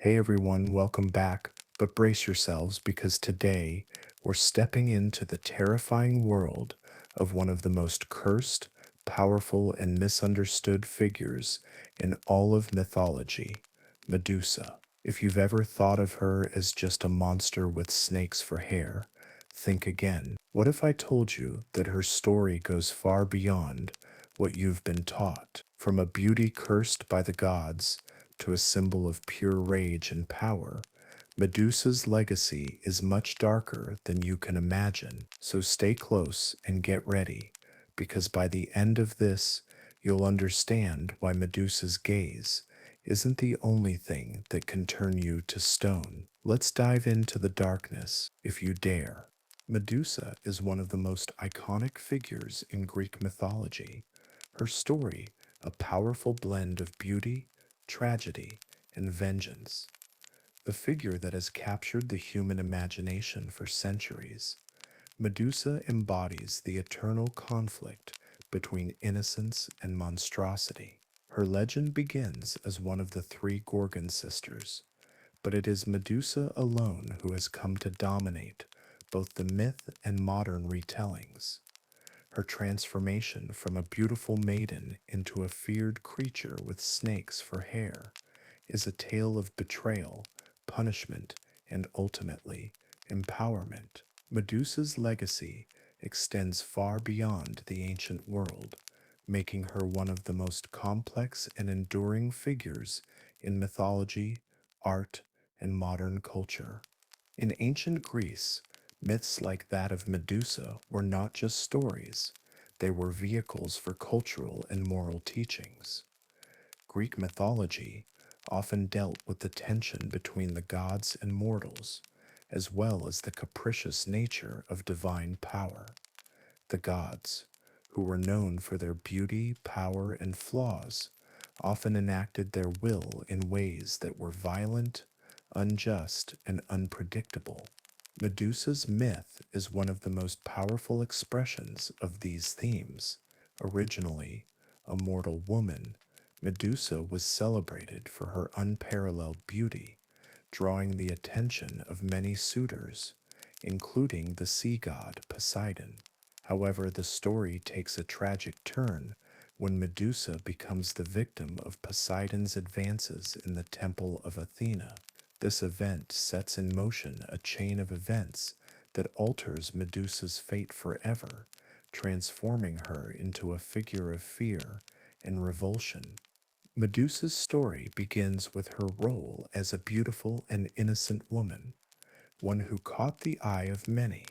Hey everyone, welcome back. But brace yourselves because today we're stepping into the terrifying world of one of the most cursed, powerful, and misunderstood figures in all of mythology, Medusa. If you've ever thought of her as just a monster with snakes for hair, think again. What if I told you that her story goes far beyond what you've been taught? From a beauty cursed by the gods to a symbol of pure rage and power, Medusa's legacy is much darker than you can imagine. So stay close and get ready, because by the end of this, you'll understand why Medusa's gaze isn't the only thing that can turn you to stone. Let's dive into the darkness, if you dare. Medusa is one of the most iconic figures in Greek mythology. Her story, a powerful blend of beauty, tragedy, and vengeance, a figure that has captured the human imagination for centuries. Medusa embodies the eternal conflict between innocence and monstrosity. Her legend begins as one of the three Gorgon sisters, but it is Medusa alone who has come to dominate both the myth and modern retellings. Her transformation from a beautiful maiden into a feared creature with snakes for hair is a tale of betrayal, punishment, and ultimately, empowerment. Medusa's legacy extends far beyond the ancient world, making her one of the most complex and enduring figures in mythology, art, and modern culture. In ancient Greece, myths like that of Medusa were not just stories, they were vehicles for cultural and moral teachings. Greek mythology often dealt with the tension between the gods and mortals, as well as the capricious nature of divine power. The gods, who were known for their beauty, power, and flaws, often enacted their will in ways that were violent, unjust, and unpredictable. Medusa's myth is one of the most powerful expressions of these themes. Originally a mortal woman, Medusa was celebrated for her unparalleled beauty, drawing the attention of many suitors, including the sea god Poseidon. However, the story takes a tragic turn when Medusa becomes the victim of Poseidon's advances in the temple of Athena. This event sets in motion a chain of events that alters Medusa's fate forever, transforming her into a figure of fear and revulsion. Medusa's story begins with her role as a beautiful and innocent woman, one who caught the eye of many,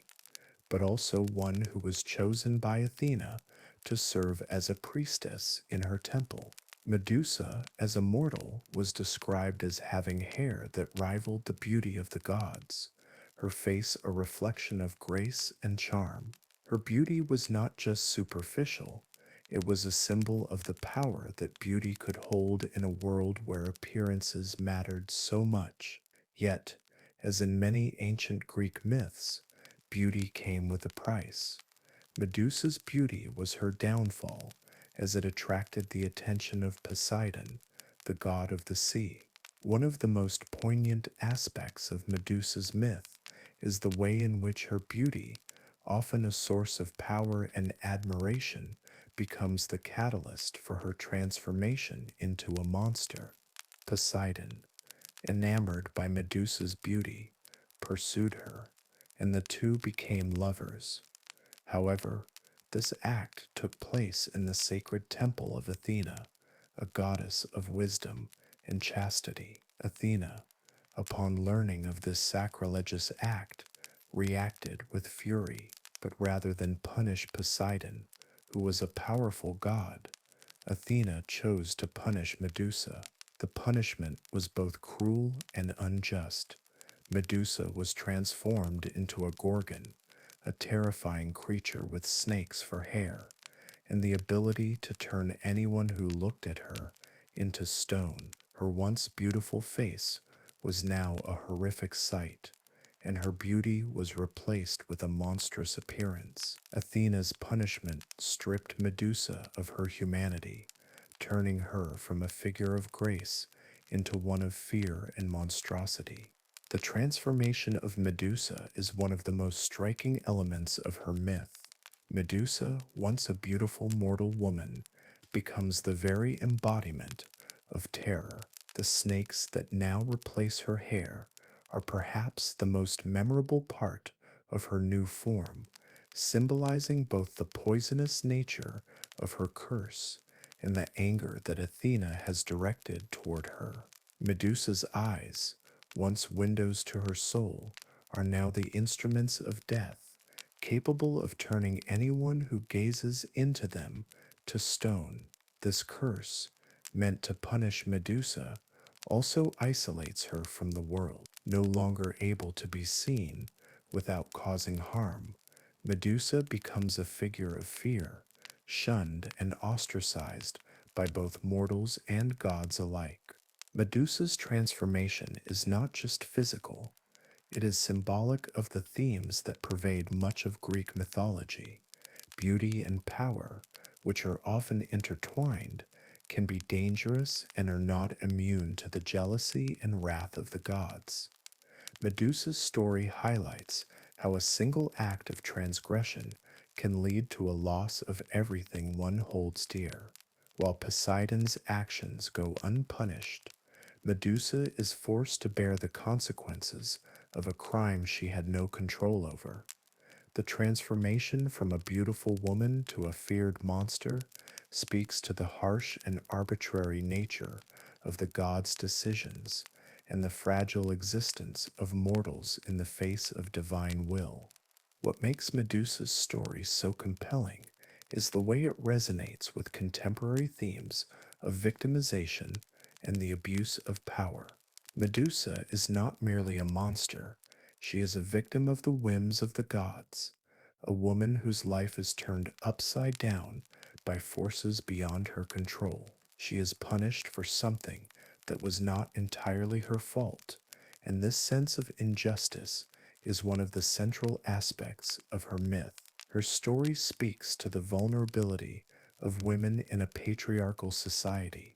but also one who was chosen by Athena to serve as a priestess in her temple. Medusa, as a mortal, was described as having hair that rivaled the beauty of the gods, her face a reflection of grace and charm. Her beauty was not just superficial, it was a symbol of the power that beauty could hold in a world where appearances mattered so much. Yet, as in many ancient Greek myths, beauty came with a price. Medusa's beauty was her downfall, as it attracted the attention of Poseidon, the god of the sea. One of the most poignant aspects of Medusa's myth is the way in which her beauty, often a source of power and admiration, becomes the catalyst for her transformation into a monster. Poseidon, enamored by Medusa's beauty, pursued her, and the two became lovers. However, this act took place in the sacred temple of Athena, a goddess of wisdom and chastity. Athena, upon learning of this sacrilegious act, reacted with fury, but rather than punish Poseidon, who was a powerful god, Athena chose to punish Medusa. The punishment was both cruel and unjust. Medusa was transformed into a Gorgon, a terrifying creature with snakes for hair, and the ability to turn anyone who looked at her into stone. Her once beautiful face was now a horrific sight, and her beauty was replaced with a monstrous appearance. Athena's punishment stripped Medusa of her humanity, turning her from a figure of grace into one of fear and monstrosity. The transformation of Medusa is one of the most striking elements of her myth. Medusa, once a beautiful mortal woman, becomes the very embodiment of terror. The snakes that now replace her hair are perhaps the most memorable part of her new form, symbolizing both the poisonous nature of her curse and the anger that Athena has directed toward her. Medusa's eyes, once windows to her soul, are now the instruments of death, capable of turning anyone who gazes into them to stone. This curse, meant to punish Medusa, also isolates her from the world. No longer able to be seen without causing harm, Medusa becomes a figure of fear, shunned and ostracized by both mortals and gods alike. Medusa's transformation is not just physical, it is symbolic of the themes that pervade much of Greek mythology. Beauty and power, which are often intertwined, can be dangerous and are not immune to the jealousy and wrath of the gods. Medusa's story highlights how a single act of transgression can lead to a loss of everything one holds dear. While Poseidon's actions go unpunished, Medusa is forced to bear the consequences of a crime she had no control over. The transformation from a beautiful woman to a feared monster speaks to the harsh and arbitrary nature of the gods' decisions and the fragile existence of mortals in the face of divine will. What makes Medusa's story so compelling is the way it resonates with contemporary themes of victimization and the abuse of power. Medusa is not merely a monster, she is a victim of the whims of the gods, a woman whose life is turned upside down by forces beyond her control. She is punished for something that was not entirely her fault, and this sense of injustice is one of the central aspects of her myth. Her story speaks to the vulnerability of women in a patriarchal society,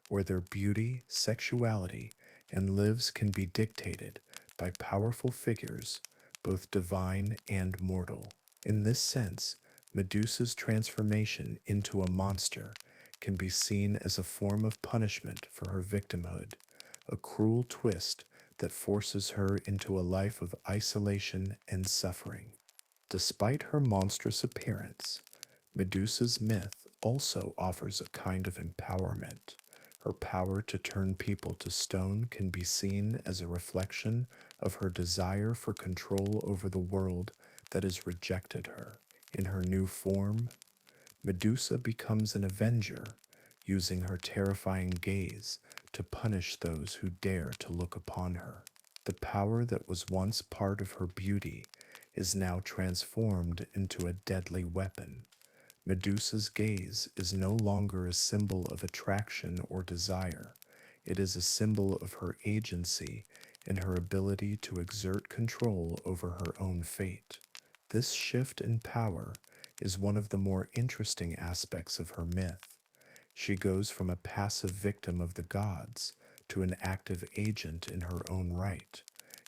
where their beauty, sexuality, and lives can be dictated by powerful figures, both divine and mortal. In this sense, Medusa's transformation into a monster can be seen as a form of punishment for her victimhood, a cruel twist that forces her into a life of isolation and suffering. Despite her monstrous appearance, Medusa's myth also offers a kind of empowerment. Her power to turn people to stone can be seen as a reflection of her desire for control over the world that has rejected her. In her new form, Medusa becomes an avenger, using her terrifying gaze to punish those who dare to look upon her. The power that was once part of her beauty is now transformed into a deadly weapon. Medusa's gaze is no longer a symbol of attraction or desire. It is a symbol of her agency and her ability to exert control over her own fate. This shift in power is one of the more interesting aspects of her myth. She goes from a passive victim of the gods to an active agent in her own right,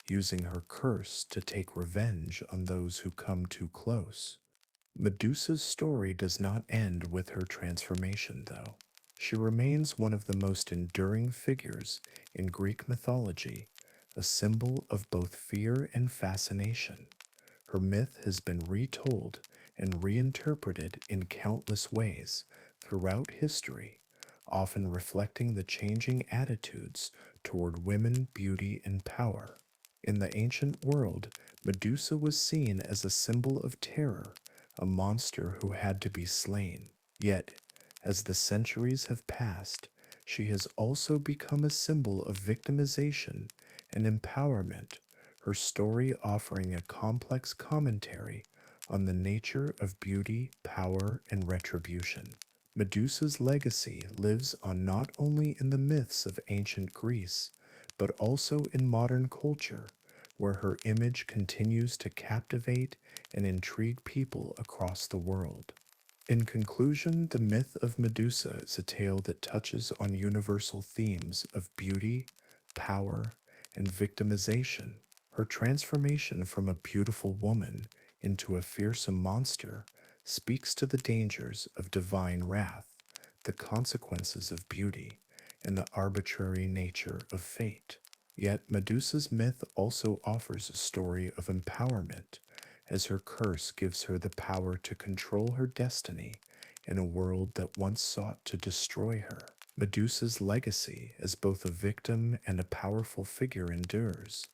using her curse to take revenge on those who come too close. Medusa's story does not end with her transformation, though. She remains one of the most enduring figures in Greek mythology, a symbol of both fear and fascination. Her myth has been retold and reinterpreted in countless ways throughout history, often reflecting the changing attitudes toward women, beauty, and power. In the ancient world, Medusa was seen as a symbol of terror, a monster who had to be slain. Yet, as the centuries have passed, she has also become a symbol of victimization and empowerment, her story offering a complex commentary on the nature of beauty, power, and retribution. Medusa's legacy lives on not only in the myths of ancient Greece, but also in modern culture, where her image continues to captivate and intrigue people across the world. In conclusion, the myth of Medusa is a tale that touches on universal themes of beauty, power, and victimization. Her transformation from a beautiful woman into a fearsome monster speaks to the dangers of divine wrath, the consequences of beauty, and the arbitrary nature of fate. Yet Medusa's myth also offers a story of empowerment, as her curse gives her the power to control her destiny in a world that once sought to destroy her. Medusa's legacy as both a victim and a powerful figure endures,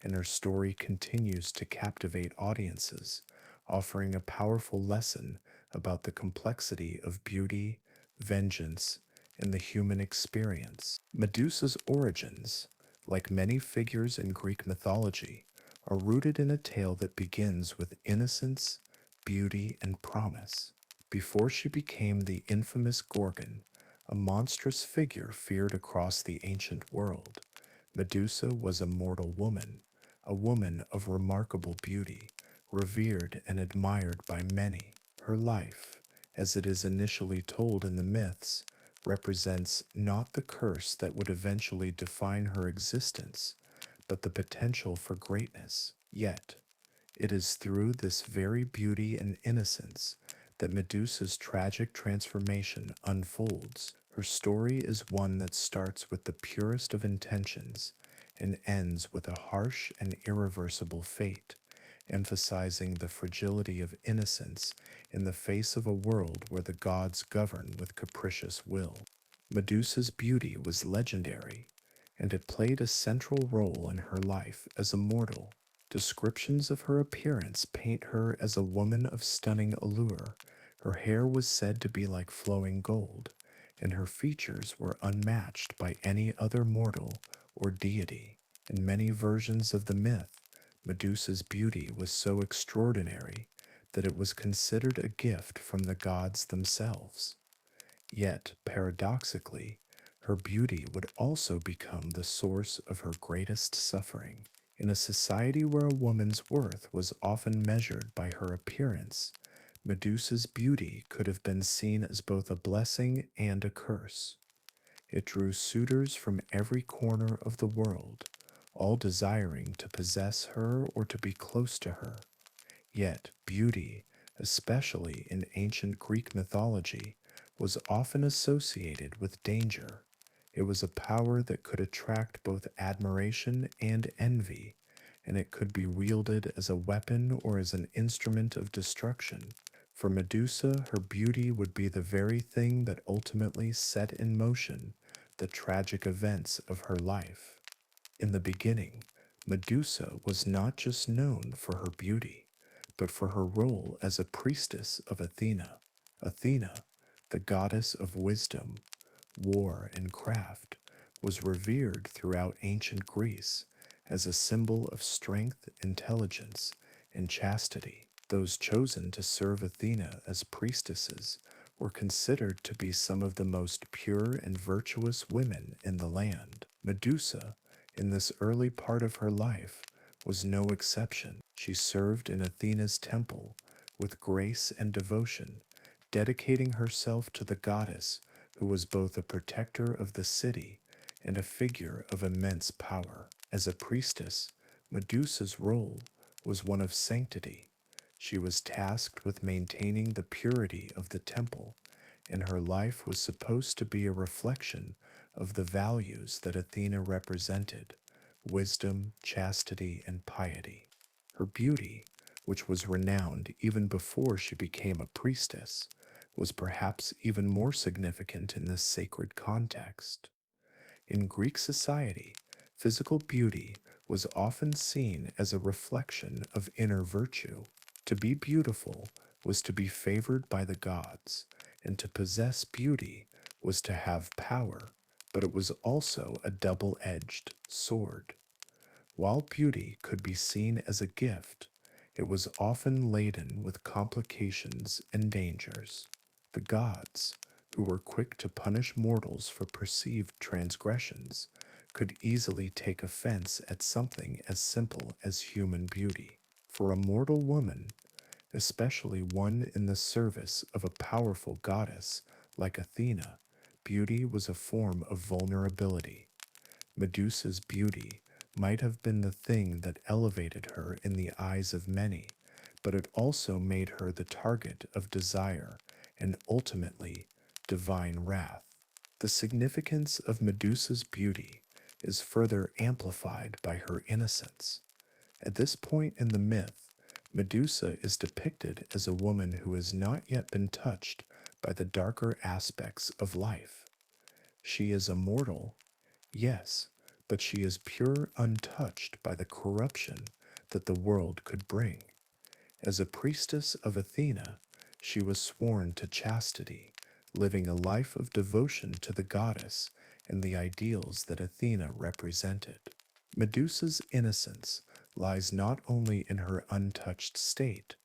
and her story continues to captivate audiences, offering a powerful lesson about the complexity of beauty, vengeance, and the human experience. Medusa's origins, like many figures in Greek mythology, are rooted in a tale that begins with innocence, beauty, and promise. Before she became the infamous Gorgon, a monstrous figure feared across the ancient world, Medusa was a mortal woman, a woman of remarkable beauty, revered and admired by many. Her life, as it is initially told in the myths, represents not the curse that would eventually define her existence, but the potential for greatness. Yet, it is through this very beauty and innocence that Medusa's tragic transformation unfolds. Her story is one that starts with the purest of intentions and ends with a harsh and irreversible fate, emphasizing the fragility of innocence in the face of a world where the gods govern with capricious will. Medusa's beauty was legendary, and it played a central role in her life as a mortal. Descriptions of her appearance paint her as a woman of stunning allure. Her hair was said to be like flowing gold, and her features were unmatched by any other mortal or deity. In many versions of the myth, Medusa's beauty was so extraordinary that it was considered a gift from the gods themselves. Yet, paradoxically, her beauty would also become the source of her greatest suffering. In a society where a woman's worth was often measured by her appearance, Medusa's beauty could have been seen as both a blessing and a curse. It drew suitors from every corner of the world, all desiring to possess her or to be close to her. Yet beauty, especially in ancient Greek mythology, was often associated with danger. It was a power that could attract both admiration and envy, and it could be wielded as a weapon or as an instrument of destruction. For Medusa, her beauty would be the very thing that ultimately set in motion the tragic events of her life. In the beginning, Medusa was not just known for her beauty, but for her role as a priestess of Athena. Athena, the goddess of wisdom, war, and craft, was revered throughout ancient Greece as a symbol of strength, intelligence, and chastity. Those chosen to serve Athena as priestesses were considered to be some of the most pure and virtuous women in the land. Medusa, in this early part of her life, was no exception. She served in Athena's temple with grace and devotion, dedicating herself to the goddess who was both a protector of the city and a figure of immense power. As a priestess, Medusa's role was one of sanctity. She was tasked with maintaining the purity of the temple, and her life was supposed to be a reflection of the values that Athena represented: wisdom, chastity, and piety. Her beauty, which was renowned even before she became a priestess, was perhaps even more significant in this sacred context. In Greek society, physical beauty was often seen as a reflection of inner virtue. To be beautiful was to be favored by the gods, and to possess beauty was to have power, but it was also a double-edged sword. While beauty could be seen as a gift, it was often laden with complications and dangers. The gods, who were quick to punish mortals for perceived transgressions, could easily take offense at something as simple as human beauty. For a mortal woman, especially one in the service of a powerful goddess like Athena. Beauty was a form of vulnerability. Medusa's beauty might have been the thing that elevated her in the eyes of many, but it also made her the target of desire and ultimately divine wrath. The significance of Medusa's beauty is further amplified by her innocence. At this point in the myth, Medusa is depicted as a woman who has not yet been touched by the darker aspects of life. She is immortal, yes, but she is pure, untouched by the corruption that the world could bring. As a priestess of Athena, she was sworn to chastity, living a life of devotion to the goddess and the ideals that Athena represented. Medusa's innocence lies not only in her untouched state,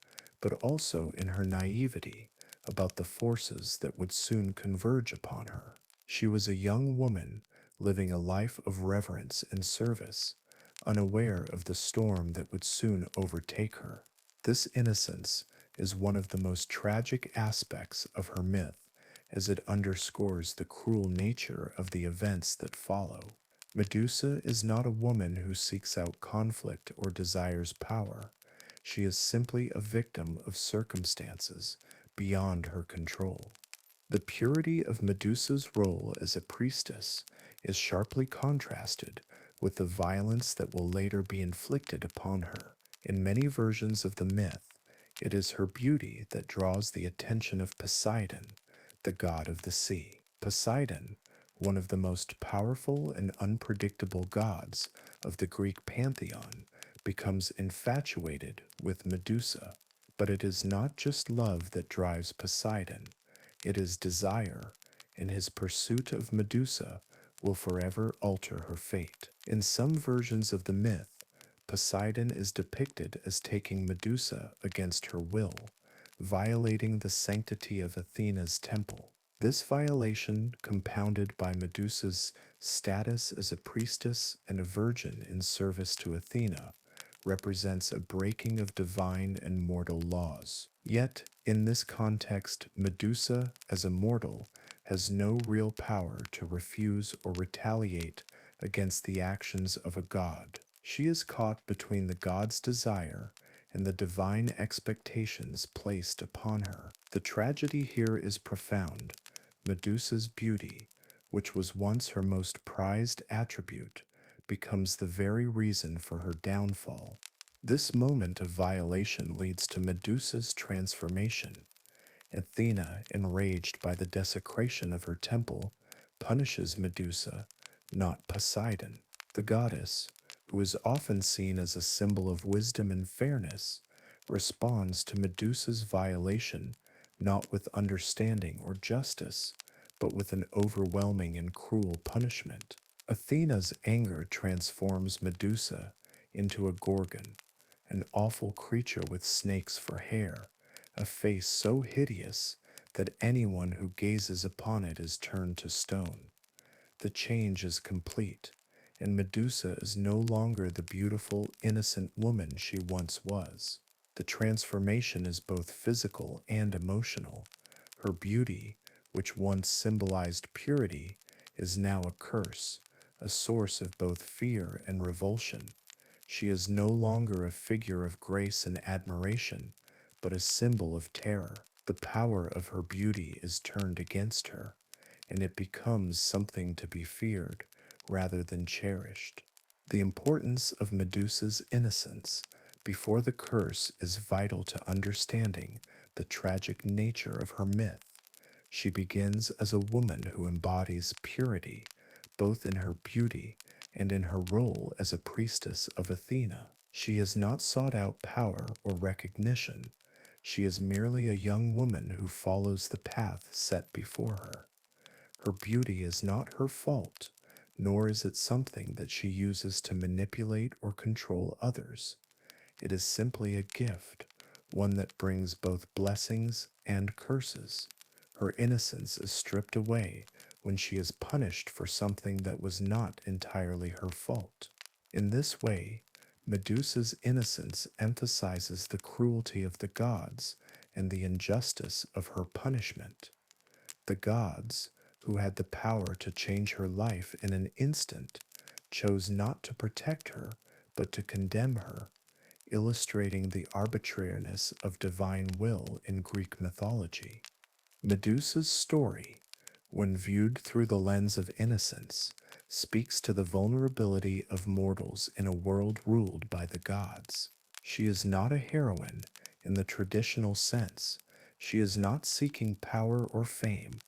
but also in her naivety about the forces that would soon converge upon her. She was a young woman living a life of reverence and service, unaware of the storm that would soon overtake her. This innocence is one of the most tragic aspects of her myth, as it underscores the cruel nature of the events that follow. Medusa is not a woman who seeks out conflict or desires power. She is simply a victim of circumstances beyond her control. The purity of Medusa's role as a priestess is sharply contrasted with the violence that will later be inflicted upon her. In many versions of the myth, it is her beauty that draws the attention of Poseidon, the god of the sea. Poseidon, one of the most powerful and unpredictable gods of the Greek pantheon, becomes infatuated with Medusa. But it is not just love that drives Poseidon, it is desire, and his pursuit of Medusa will forever alter her fate. In some versions of the myth, Poseidon is depicted as taking Medusa against her will, violating the sanctity of Athena's temple. This violation, compounded by Medusa's status as a priestess and a virgin in service to Athena, represents a breaking of divine and mortal laws. Yet, in this context, Medusa, as a mortal, has no real power to refuse or retaliate against the actions of a god. She is caught between the god's desire and the divine expectations placed upon her. The tragedy here is profound. Medusa's beauty, which was once her most prized attribute, becomes the very reason for her downfall. This moment of violation leads to Medusa's transformation. Athena, enraged by the desecration of her temple, punishes Medusa, not Poseidon. The goddess, who is often seen as a symbol of wisdom and fairness, responds to Medusa's violation not with understanding or justice, but with an overwhelming and cruel punishment. Athena's anger transforms Medusa into a Gorgon, an awful creature with snakes for hair, a face so hideous that anyone who gazes upon it is turned to stone. The change is complete, and Medusa is no longer the beautiful, innocent woman she once was. The transformation is both physical and emotional. Her beauty, which once symbolized purity, is now a curse, a source of both fear and revulsion. She is no longer a figure of grace and admiration, but a symbol of terror. The power of her beauty is turned against her, and it becomes something to be feared rather than cherished. The importance of Medusa's innocence before the curse is vital to understanding the tragic nature of her myth. She begins as a woman who embodies purity, both in her beauty and in her role as a priestess of Athena. She has not sought out power or recognition. She is merely a young woman who follows the path set before her. Her beauty is not her fault, nor is it something that she uses to manipulate or control others. It is simply a gift, one that brings both blessings and curses. Her innocence is stripped away when she is punished for something that was not entirely her fault. In this way, Medusa's innocence emphasizes the cruelty of the gods and the injustice of her punishment. The gods, who had the power to change her life in an instant, chose not to protect her, but to condemn her, illustrating the arbitrariness of divine will in Greek mythology. Medusa's story, when viewed through the lens of innocence, speaks to the vulnerability of mortals in a world ruled by the gods. She is not a heroine in the traditional sense. She is not seeking power or fame,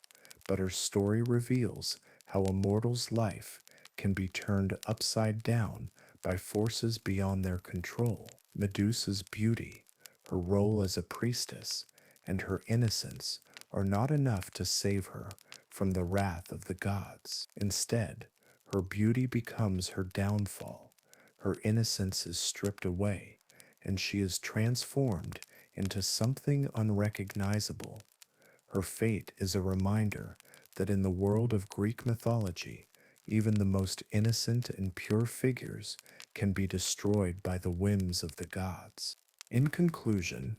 but her story reveals how a mortal's life can be turned upside down by forces beyond their control. Medusa's beauty, her role as a priestess, and her innocence are not enough to save her from the wrath of the gods. Instead, her beauty becomes her downfall. Her innocence is stripped away, and she is transformed into something unrecognizable. Her fate is a reminder that in the world of Greek mythology, even the most innocent and pure figures can be destroyed by the whims of the gods. In conclusion,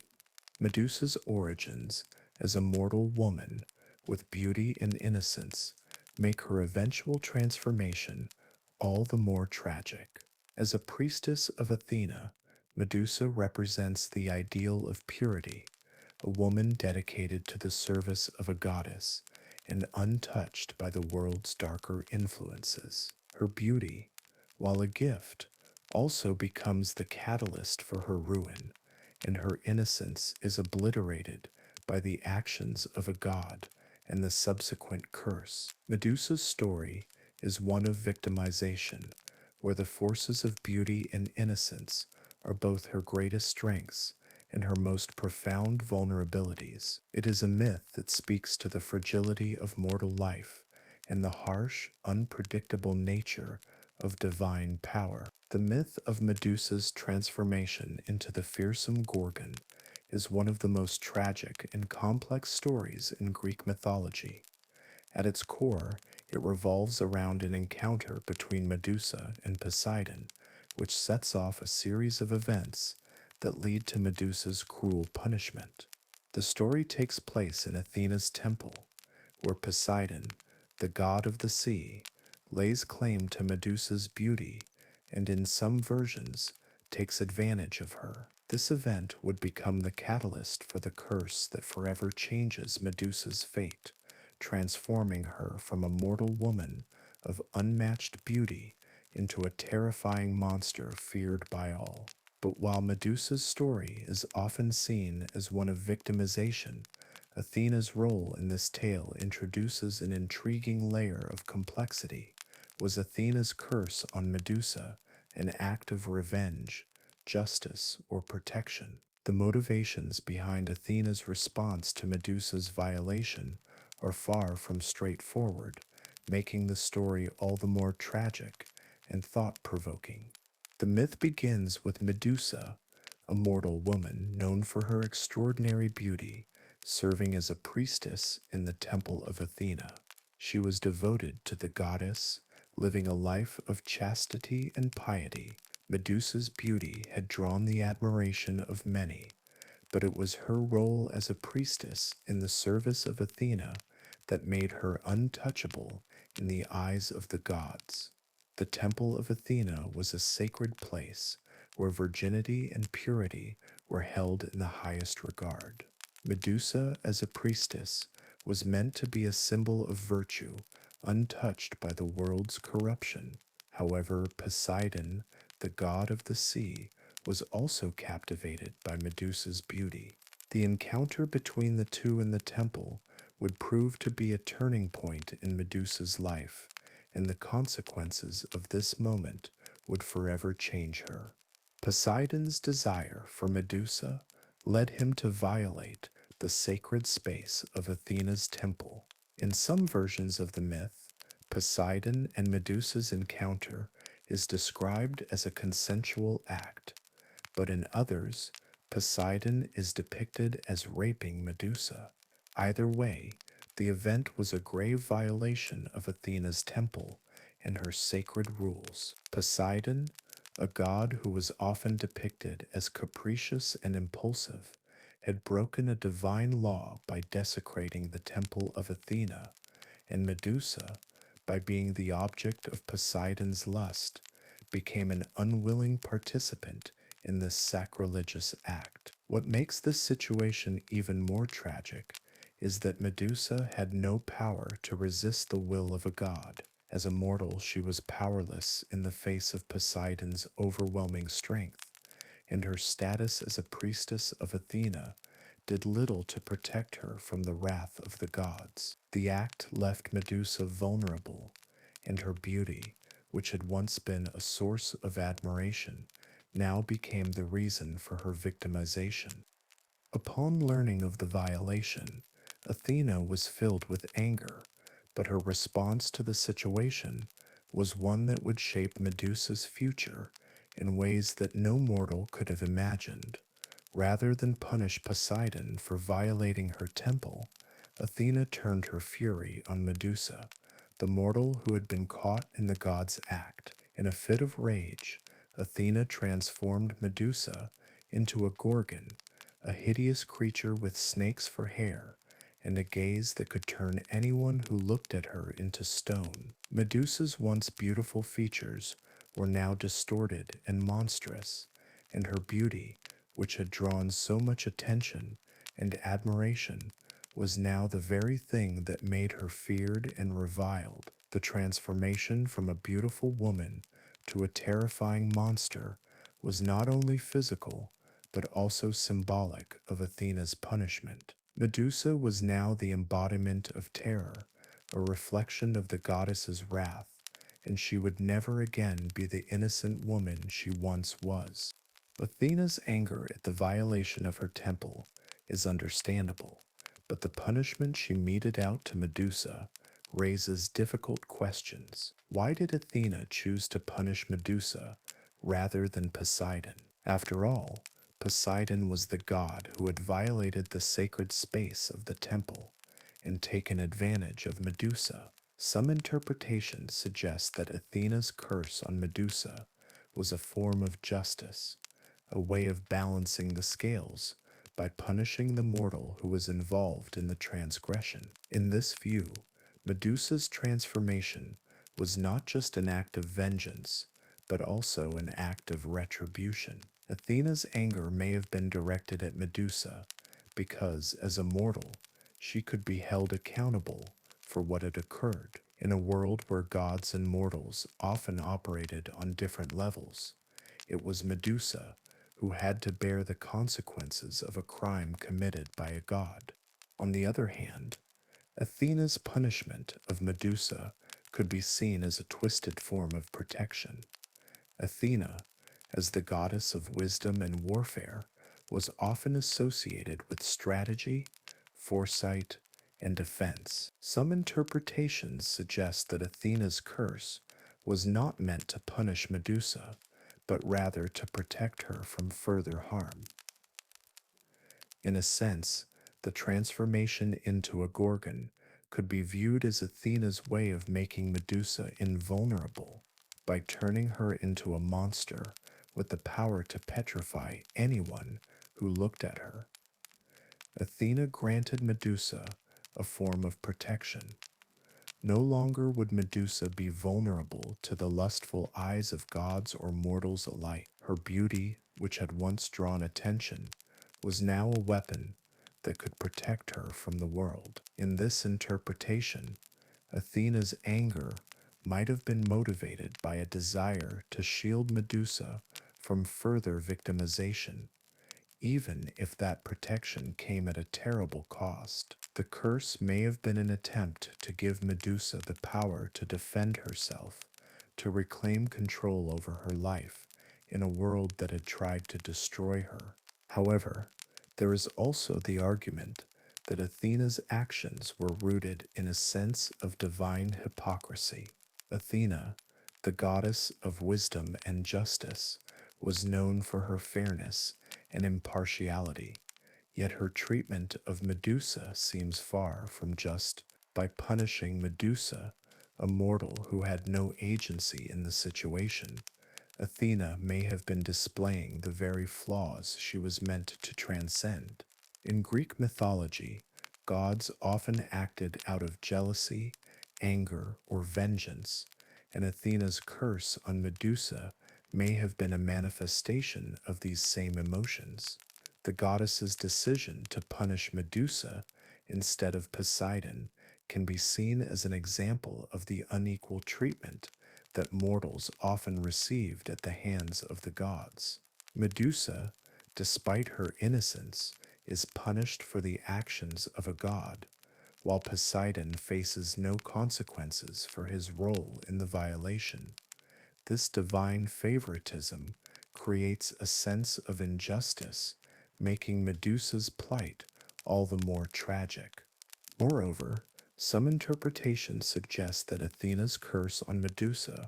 Medusa's origins as a mortal woman with beauty and innocence make her eventual transformation all the more tragic. As a priestess of Athena, Medusa represents the ideal of purity, a woman dedicated to the service of a goddess and untouched by the world's darker influences. Her beauty, while a gift, also becomes the catalyst for her ruin, and her innocence is obliterated by the actions of a god and the subsequent curse. Medusa's story is one of victimization, where the forces of beauty and innocence are both her greatest strengths and her most profound vulnerabilities. It is a myth that speaks to the fragility of mortal life and the harsh, unpredictable nature of divine power. The myth of Medusa's transformation into the fearsome Gorgon is one of the most tragic and complex stories in Greek mythology. At its core, it revolves around an encounter between Medusa and Poseidon, which sets off a series of events that lead to Medusa's cruel punishment. The story takes place in Athena's temple, where Poseidon, the god of the sea, lays claim to Medusa's beauty and in some versions takes advantage of her. This event would become the catalyst for the curse that forever changes Medusa's fate, transforming her from a mortal woman of unmatched beauty into a terrifying monster feared by all. But while Medusa's story is often seen as one of victimization, Athena's role in this tale introduces an intriguing layer of complexity. Was Athena's curse on Medusa an act of revenge, justice, or protection? The motivations behind Athena's response to Medusa's violation are far from straightforward, making the story all the more tragic and thought-provoking. The myth begins with Medusa, a mortal woman known for her extraordinary beauty, serving as a priestess in the temple of Athena. She was devoted to the goddess, living a life of chastity and piety. Medusa's beauty had drawn the admiration of many, but it was her role as a priestess in the service of Athena that made her untouchable in the eyes of the gods. The temple of Athena was a sacred place where virginity and purity were held in the highest regard. Medusa, as a priestess, was meant to be a symbol of virtue, untouched by the world's corruption. However, Poseidon, the god of the sea, was also captivated by Medusa's beauty. The encounter between the two in the temple would prove to be a turning point in Medusa's life, and the consequences of this moment would forever change her. Poseidon's desire for Medusa led him to violate the sacred space of Athena's temple. In some versions of the myth, Poseidon and Medusa's encounter is described as a consensual act, but in others, Poseidon is depicted as raping Medusa. Either way, the event was a grave violation of Athena's temple and her sacred rules. Poseidon, A god who was often depicted as capricious and impulsive, had broken a divine law by desecrating the temple of Athena, and Medusa, by being the object of Poseidon's lust, became an unwilling participant in this sacrilegious act. What makes this situation even more tragic is that Medusa had no power to resist the will of a god. As a mortal, she was powerless in the face of Poseidon's overwhelming strength, and her status as a priestess of Athena did little to protect her from the wrath of the gods. The act left Medusa vulnerable, and her beauty, which had once been a source of admiration, now became the reason for her victimization. Upon learning of the violation, Athena was filled with anger, but her response to the situation was one that would shape Medusa's future in ways that no mortal could have imagined. Rather than punish Poseidon for violating her temple, Athena turned her fury on Medusa, the mortal who had been caught in the god's act. In a fit of rage, Athena transformed Medusa into a Gorgon, a hideous creature with snakes for hair and a gaze that could turn anyone who looked at her into stone. Medusa's once beautiful features were now distorted and monstrous, and her beauty, which had drawn so much attention and admiration, was now the very thing that made her feared and reviled. The transformation from a beautiful woman to a terrifying monster was not only physical, but also symbolic of Athena's punishment. Medusa was now the embodiment of terror, a reflection of the goddess's wrath, and she would never again be the innocent woman she once was. Athena's anger at the violation of her temple is understandable, but the punishment she meted out to Medusa raises difficult questions. Why did Athena choose to punish Medusa rather than Poseidon? After all, Poseidon was the god who had violated the sacred space of the temple and taken advantage of Medusa. Some interpretations suggest that Athena's curse on Medusa was a form of justice, a way of balancing the scales by punishing the mortal who was involved in the transgression. In this view, Medusa's transformation was not just an act of vengeance, but also an act of retribution. Athena's anger may have been directed at Medusa because, as a mortal, she could be held accountable for what had occurred. In a world where gods and mortals often operated on different levels, it was Medusa who had to bear the consequences of a crime committed by a god. On the other hand, Athena's punishment of Medusa could be seen as a twisted form of protection. Athena, as the goddess of wisdom and warfare, was often associated with strategy, foresight, and defense. Some interpretations suggest that Athena's curse was not meant to punish Medusa, but rather to protect her from further harm. In a sense, the transformation into a Gorgon could be viewed as Athena's way of making Medusa invulnerable by turning her into a monster with the power to petrify anyone who looked at her. Athena granted Medusa a form of protection. No longer would Medusa be vulnerable to the lustful eyes of gods or mortals alike. Her beauty, which had once drawn attention, was now a weapon that could protect her from the world. In this interpretation, Athena's anger might have been motivated by a desire to shield Medusa from further victimization, even if that protection came at a terrible cost. The curse may have been an attempt to give Medusa the power to defend herself, to reclaim control over her life in a world that had tried to destroy her. However, there is also the argument that Athena's actions were rooted in a sense of divine hypocrisy. Athena, the goddess of wisdom and justice, was known for her fairness and impartiality, yet her treatment of Medusa seems far from just. By punishing Medusa, a mortal who had no agency in the situation, Athena may have been displaying the very flaws she was meant to transcend. In Greek mythology, gods often acted out of jealousy, anger, or vengeance, and Athena's curse on Medusa may have been a manifestation of these same emotions. The goddess's decision to punish Medusa instead of Poseidon can be seen as an example of the unequal treatment that mortals often received at the hands of the gods. Medusa, despite her innocence, is punished for the actions of a god, while Poseidon faces no consequences for his role in the violation. This divine favoritism creates a sense of injustice, making Medusa's plight all the more tragic. Moreover, some interpretations suggest that Athena's curse on Medusa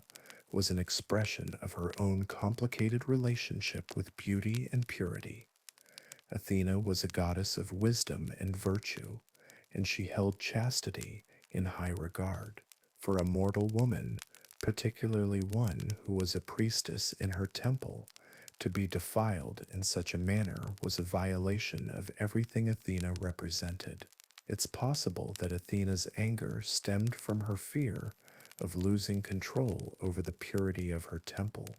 was an expression of her own complicated relationship with beauty and purity. Athena was a goddess of wisdom and virtue, and she held chastity in high regard. For a mortal woman, particularly one who was a priestess in her temple, to be defiled in such a manner was a violation of everything Athena represented. It's possible that Athena's anger stemmed from her fear of losing control over the purity of her temple,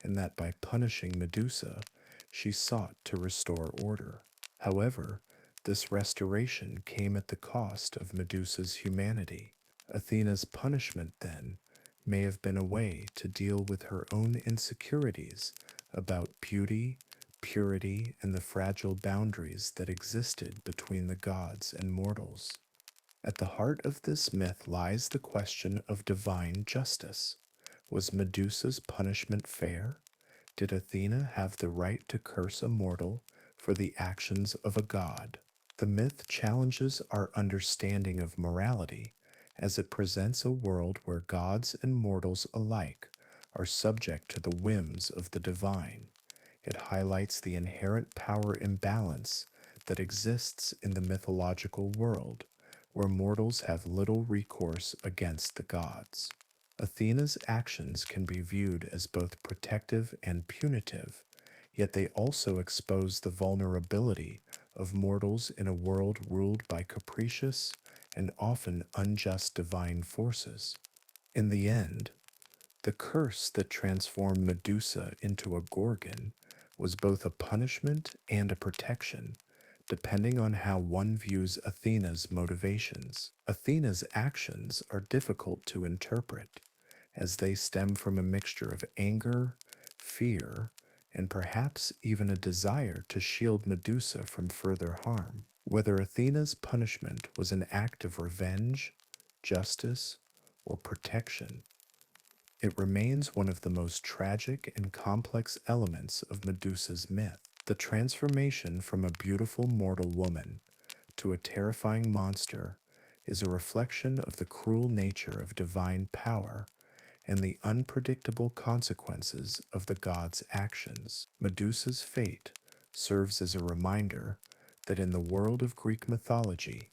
and that by punishing Medusa, she sought to restore order. However, this restoration came at the cost of Medusa's humanity. Athena's punishment, then, may have been a way to deal with her own insecurities about beauty, purity, and the fragile boundaries that existed between the gods and mortals. At the heart of this myth lies the question of divine justice. Was Medusa's punishment fair? Did Athena have the right to curse a mortal for the actions of a god? The myth challenges our understanding of morality as it presents a world where gods and mortals alike are subject to the whims of the divine. It highlights the inherent power imbalance that exists in the mythological world, where mortals have little recourse against the gods. Athena's actions can be viewed as both protective and punitive, yet they also expose the vulnerability of mortals in a world ruled by capricious and often unjust divine forces. In the end, the curse that transformed Medusa into a Gorgon was both a punishment and a protection, depending on how one views Athena's motivations. Athena's actions are difficult to interpret, as they stem from a mixture of anger, fear, and perhaps even a desire to shield Medusa from further harm. Whether Athena's punishment was an act of revenge, justice, or protection, it remains one of the most tragic and complex elements of Medusa's myth. The transformation from a beautiful mortal woman to a terrifying monster is a reflection of the cruel nature of divine power and the unpredictable consequences of the god's actions. Medusa's fate serves as a reminder that in the world of Greek mythology,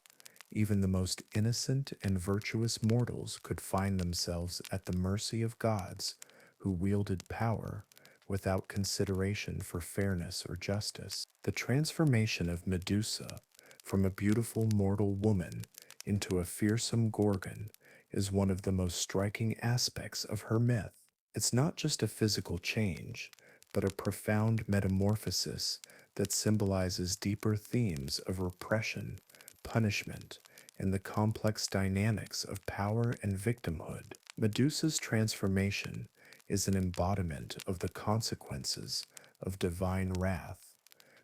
even the most innocent and virtuous mortals could find themselves at the mercy of gods who wielded power without consideration for fairness or justice. The transformation of Medusa from a beautiful mortal woman into a fearsome Gorgon is one of the most striking aspects of her myth. It's not just a physical change, but a profound metamorphosis that symbolizes deeper themes of repression, punishment, and the complex dynamics of power and victimhood. Medusa's transformation is an embodiment of the consequences of divine wrath,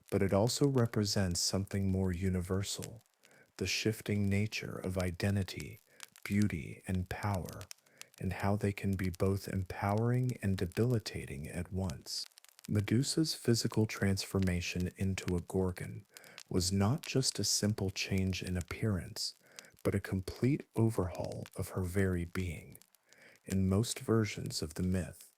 but it also represents something more universal: the shifting nature of identity, beauty, and power, and how they can be both empowering and debilitating at once. Medusa's physical transformation into a Gorgon was not just a simple change in appearance, but a complete overhaul of her very being. In most versions of the myth,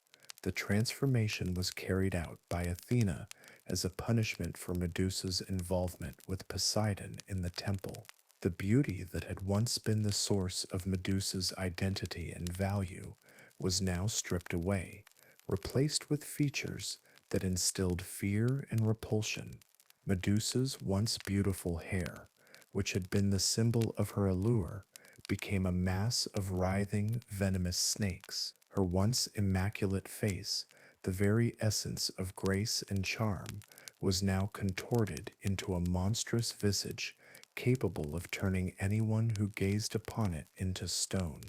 the transformation was carried out by Athena as a punishment for Medusa's involvement with Poseidon in the temple. The beauty that had once been the source of Medusa's identity and value was now stripped away, replaced with features that instilled fear and repulsion. Medusa's once beautiful hair, which had been the symbol of her allure, became a mass of writhing, venomous snakes. Her once immaculate face, the very essence of grace and charm, was now contorted into a monstrous visage capable of turning anyone who gazed upon it into stone.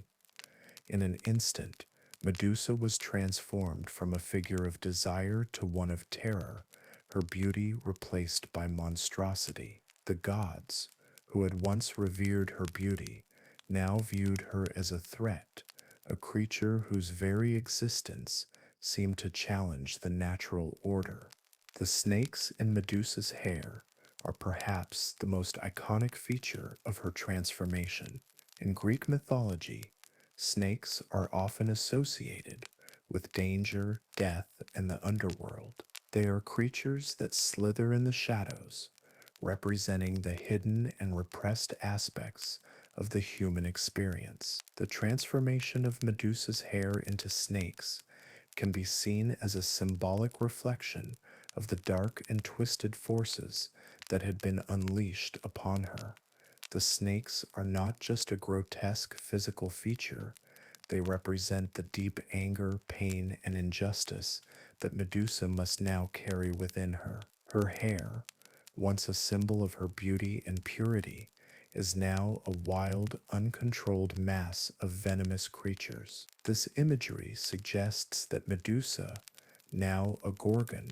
In an instant, Medusa was transformed from a figure of desire to one of terror, her beauty replaced by monstrosity. The gods, who had once revered her beauty, now viewed her as a threat, a creature whose very existence seemed to challenge the natural order. The snakes in Medusa's hair are perhaps the most iconic feature of her transformation. In Greek mythology, snakes are often associated with danger, death, and the underworld. They are creatures that slither in the shadows, representing the hidden and repressed aspects of the human experience. The transformation of Medusa's hair into snakes can be seen as a symbolic reflection of the dark and twisted forces that had been unleashed upon her. The snakes are not just a grotesque physical feature, they represent the deep anger, pain, and injustice that Medusa must now carry within her. Her hair, once a symbol of her beauty and purity, is now a wild, uncontrolled mass of venomous creatures. This imagery suggests that Medusa, now a Gorgon,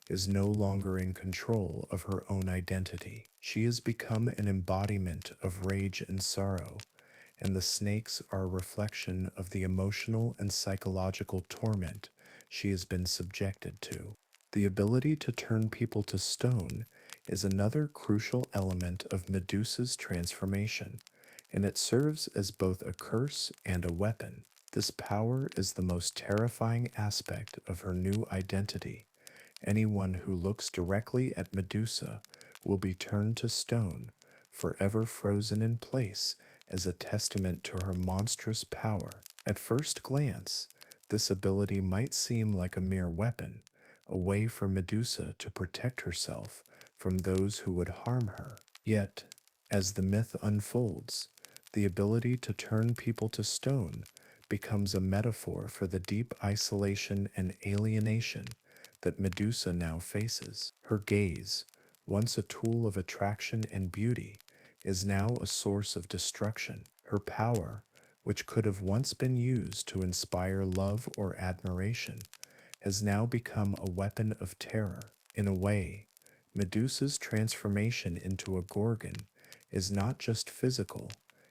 is no longer in control of her own identity. She has become an embodiment of rage and sorrow, and the snakes are a reflection of the emotional and psychological torment she has been subjected to. The ability to turn people to stone is another crucial element of Medusa's transformation, and it serves as both a curse and a weapon. This power is the most terrifying aspect of her new identity. Anyone who looks directly at Medusa will be turned to stone, forever frozen in place as a testament to her monstrous power. At first glance, this ability might seem like a mere weapon, a way for Medusa to protect herself from those who would harm her. Yet, as the myth unfolds, the ability to turn people to stone becomes a metaphor for the deep isolation and alienation that Medusa now faces. Her gaze, once a tool of attraction and beauty, is now a source of destruction. Her power, which could have once been used to inspire love or admiration, has now become a weapon of terror. In a way, Medusa's transformation into a Gorgon is not just physical,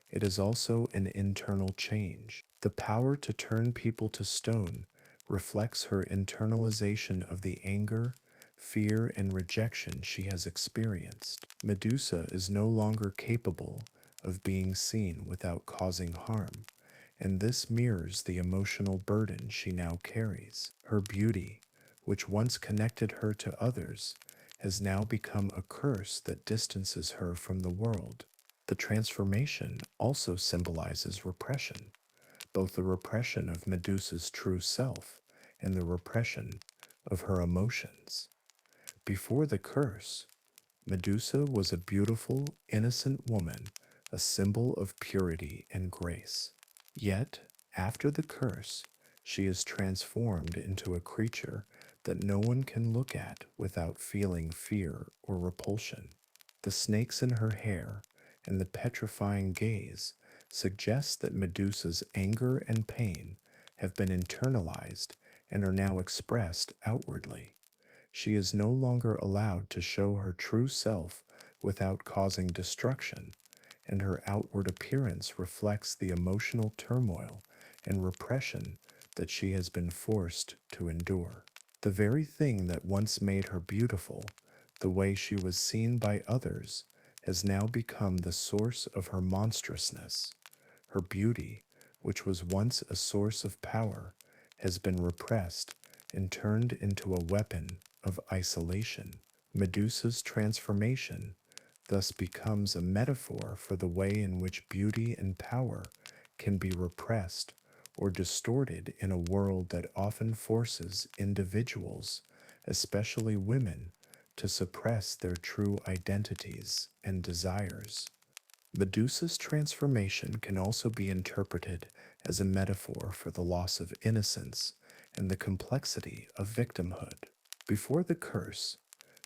it is also an internal change. The power to turn people to stone reflects her internalization of the anger, fear, and rejection she has experienced. Medusa is no longer capable of being seen without causing harm, and this mirrors the emotional burden she now carries. Her beauty, which once connected her to others, has now become a curse that distances her from the world. The transformation also symbolizes repression, both the repression of Medusa's true self and the repression of her emotions. Before the curse, Medusa was a beautiful, innocent woman, a symbol of purity and grace. Yet, after the curse, she is transformed into a creature that no one can look at without feeling fear or repulsion. The snakes in her hair and the petrifying gaze suggest that Medusa's anger and pain have been internalized and are now expressed outwardly. She is no longer allowed to show her true self without causing destruction, and her outward appearance reflects the emotional turmoil and repression that she has been forced to endure. The very thing that once made her beautiful, the way she was seen by others, has now become the source of her monstrousness. Her beauty, which was once a source of power, has been repressed and turned into a weapon of isolation. Medusa's transformation thus becomes a metaphor for the way in which beauty and power can be repressed or distorted in a world that often forces individuals, especially women, to suppress their true identities and desires. Medusa's transformation can also be interpreted as a metaphor for the loss of innocence and the complexity of victimhood. Before the curse,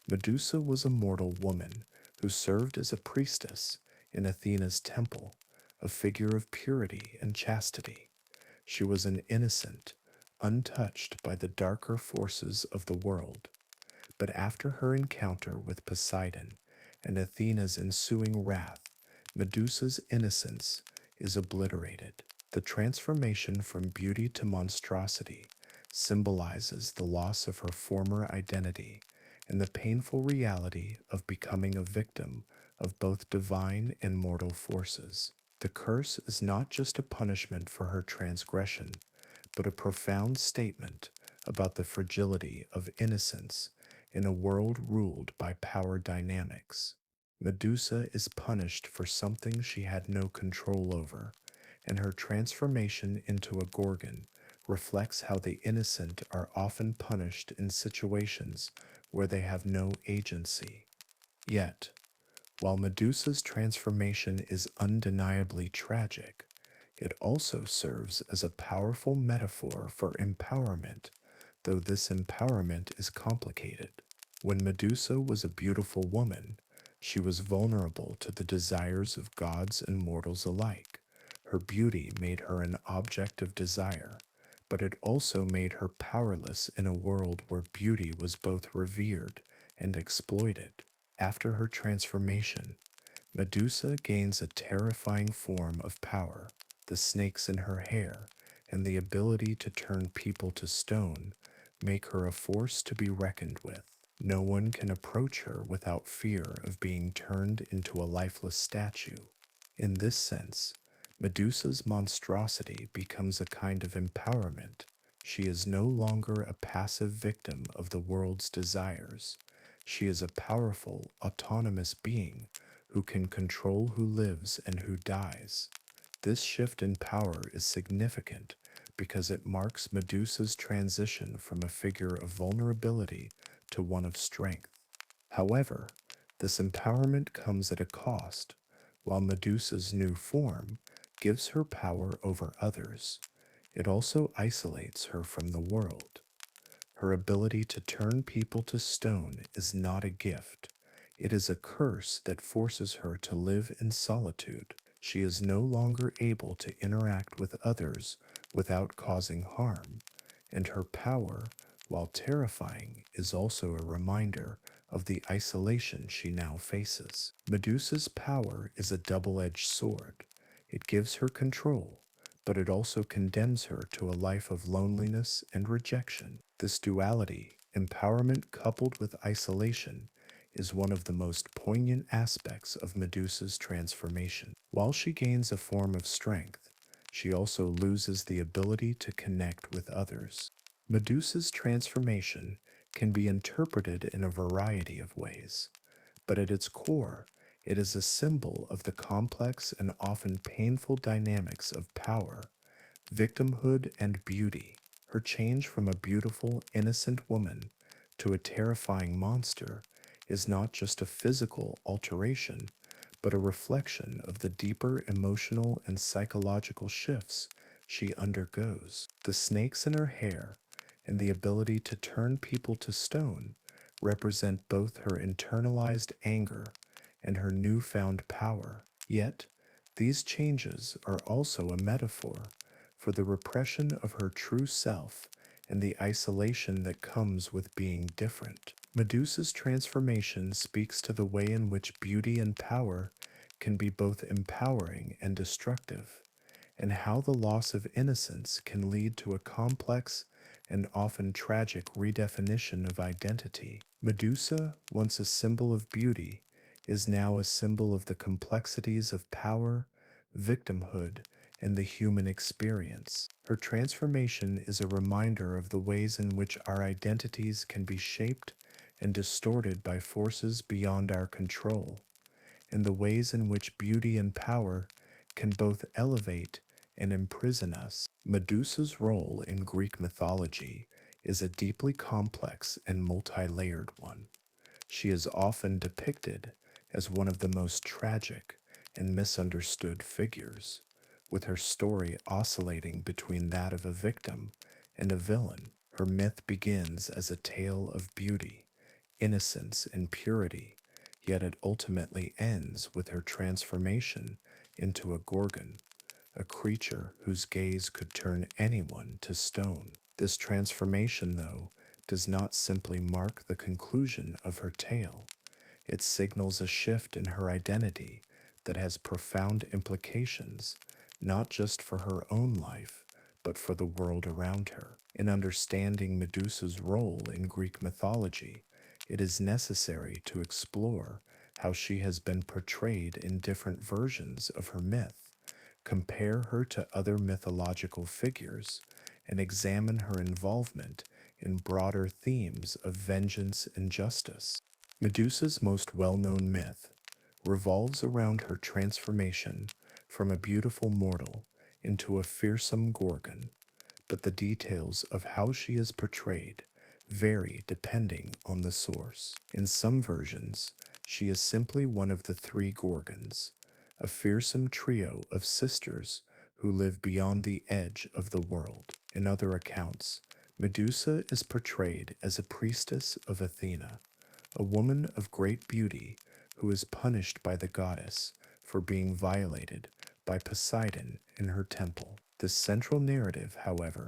Medusa was a mortal woman who served as a priestess in Athena's temple, a figure of purity and chastity. She was an innocent, untouched by the darker forces of the world. But after her encounter with Poseidon and Athena's ensuing wrath, Medusa's innocence is obliterated. The transformation from beauty to monstrosity symbolizes the loss of her former identity and the painful reality of becoming a victim of both divine and mortal forces. The curse is not just a punishment for her transgression, but a profound statement about the fragility of innocence in a world ruled by power dynamics. Medusa is punished for something she had no control over, and her transformation into a Gorgon reflects how the innocent are often punished in situations where they have no agency. Yet, while Medusa's transformation is undeniably tragic, it also serves as a powerful metaphor for empowerment, though this empowerment is complicated. When Medusa was a beautiful woman, she was vulnerable to the desires of gods and mortals alike. Her beauty made her an object of desire, but it also made her powerless in a world where beauty was both revered and exploited. After her transformation, Medusa gains a terrifying form of power. The snakes in her hair and the ability to turn people to stone make her a force to be reckoned with. No one can approach her without fear of being turned into a lifeless statue. In this sense, Medusa's monstrosity becomes a kind of empowerment. She is no longer a passive victim of the world's desires. She is a powerful, autonomous being who can control who lives and who dies. This shift in power is significant because it marks Medusa's transition from a figure of vulnerability to one of strength. However, this empowerment comes at a cost. While Medusa's new form gives her power over others, it also isolates her from the world. Her ability to turn people to stone is not a gift. It is a curse that forces her to live in solitude. She is no longer able to interact with others without causing harm, and her power, while terrifying, is also a reminder of the isolation she now faces. Medusa's power is a double-edged sword. It gives her control, but it also condemns her to a life of loneliness and rejection. This duality, empowerment coupled with isolation, is one of the most poignant aspects of Medusa's transformation. While she gains a form of strength, she also loses the ability to connect with others. Medusa's transformation can be interpreted in a variety of ways, but at its core, it is a symbol of the complex and often painful dynamics of power, victimhood, and beauty. Her change from a beautiful, innocent woman to a terrifying monster is not just a physical alteration, but a reflection of the deeper emotional and psychological shifts she undergoes. The snakes in her hair and the ability to turn people to stone represent both her internalized anger and her newfound power. Yet, these changes are also a metaphor for the repression of her true self and the isolation that comes with being different. Medusa's transformation speaks to the way in which beauty and power can be both empowering and destructive, and how the loss of innocence can lead to a complex and often tragic redefinition of identity. Medusa, once a symbol of beauty, is now a symbol of the complexities of power, victimhood, and the human experience. Her transformation is a reminder of the ways in which our identities can be shaped and distorted by forces beyond our control, and the ways in which beauty and power can both elevate and imprison us. Medusa's role in Greek mythology is a deeply complex and multi-layered one. She is often depicted as one of the most tragic and misunderstood figures, with her story oscillating between that of a victim and a villain. Her myth begins as a tale of beauty, innocence, and purity, yet it ultimately ends with her transformation into a Gorgon, a creature whose gaze could turn anyone to stone. This transformation, though, does not simply mark the conclusion of her tale. It signals a shift in her identity that has profound implications, not just for her own life, but for the world around her. In understanding Medusa's role in Greek mythology, it is necessary to explore how she has been portrayed in different versions of her myth, compare her to other mythological figures, and examine her involvement in broader themes of vengeance and justice. Medusa's most well-known myth revolves around her transformation from a beautiful mortal into a fearsome Gorgon, but the details of how she is portrayed vary depending on the source. In some versions, she is simply one of the three Gorgons, a fearsome trio of sisters who live beyond the edge of the world. In other accounts, Medusa is portrayed as a priestess of Athena, a woman of great beauty who is punished by the goddess for being violated by Poseidon in her temple. This central narrative, however,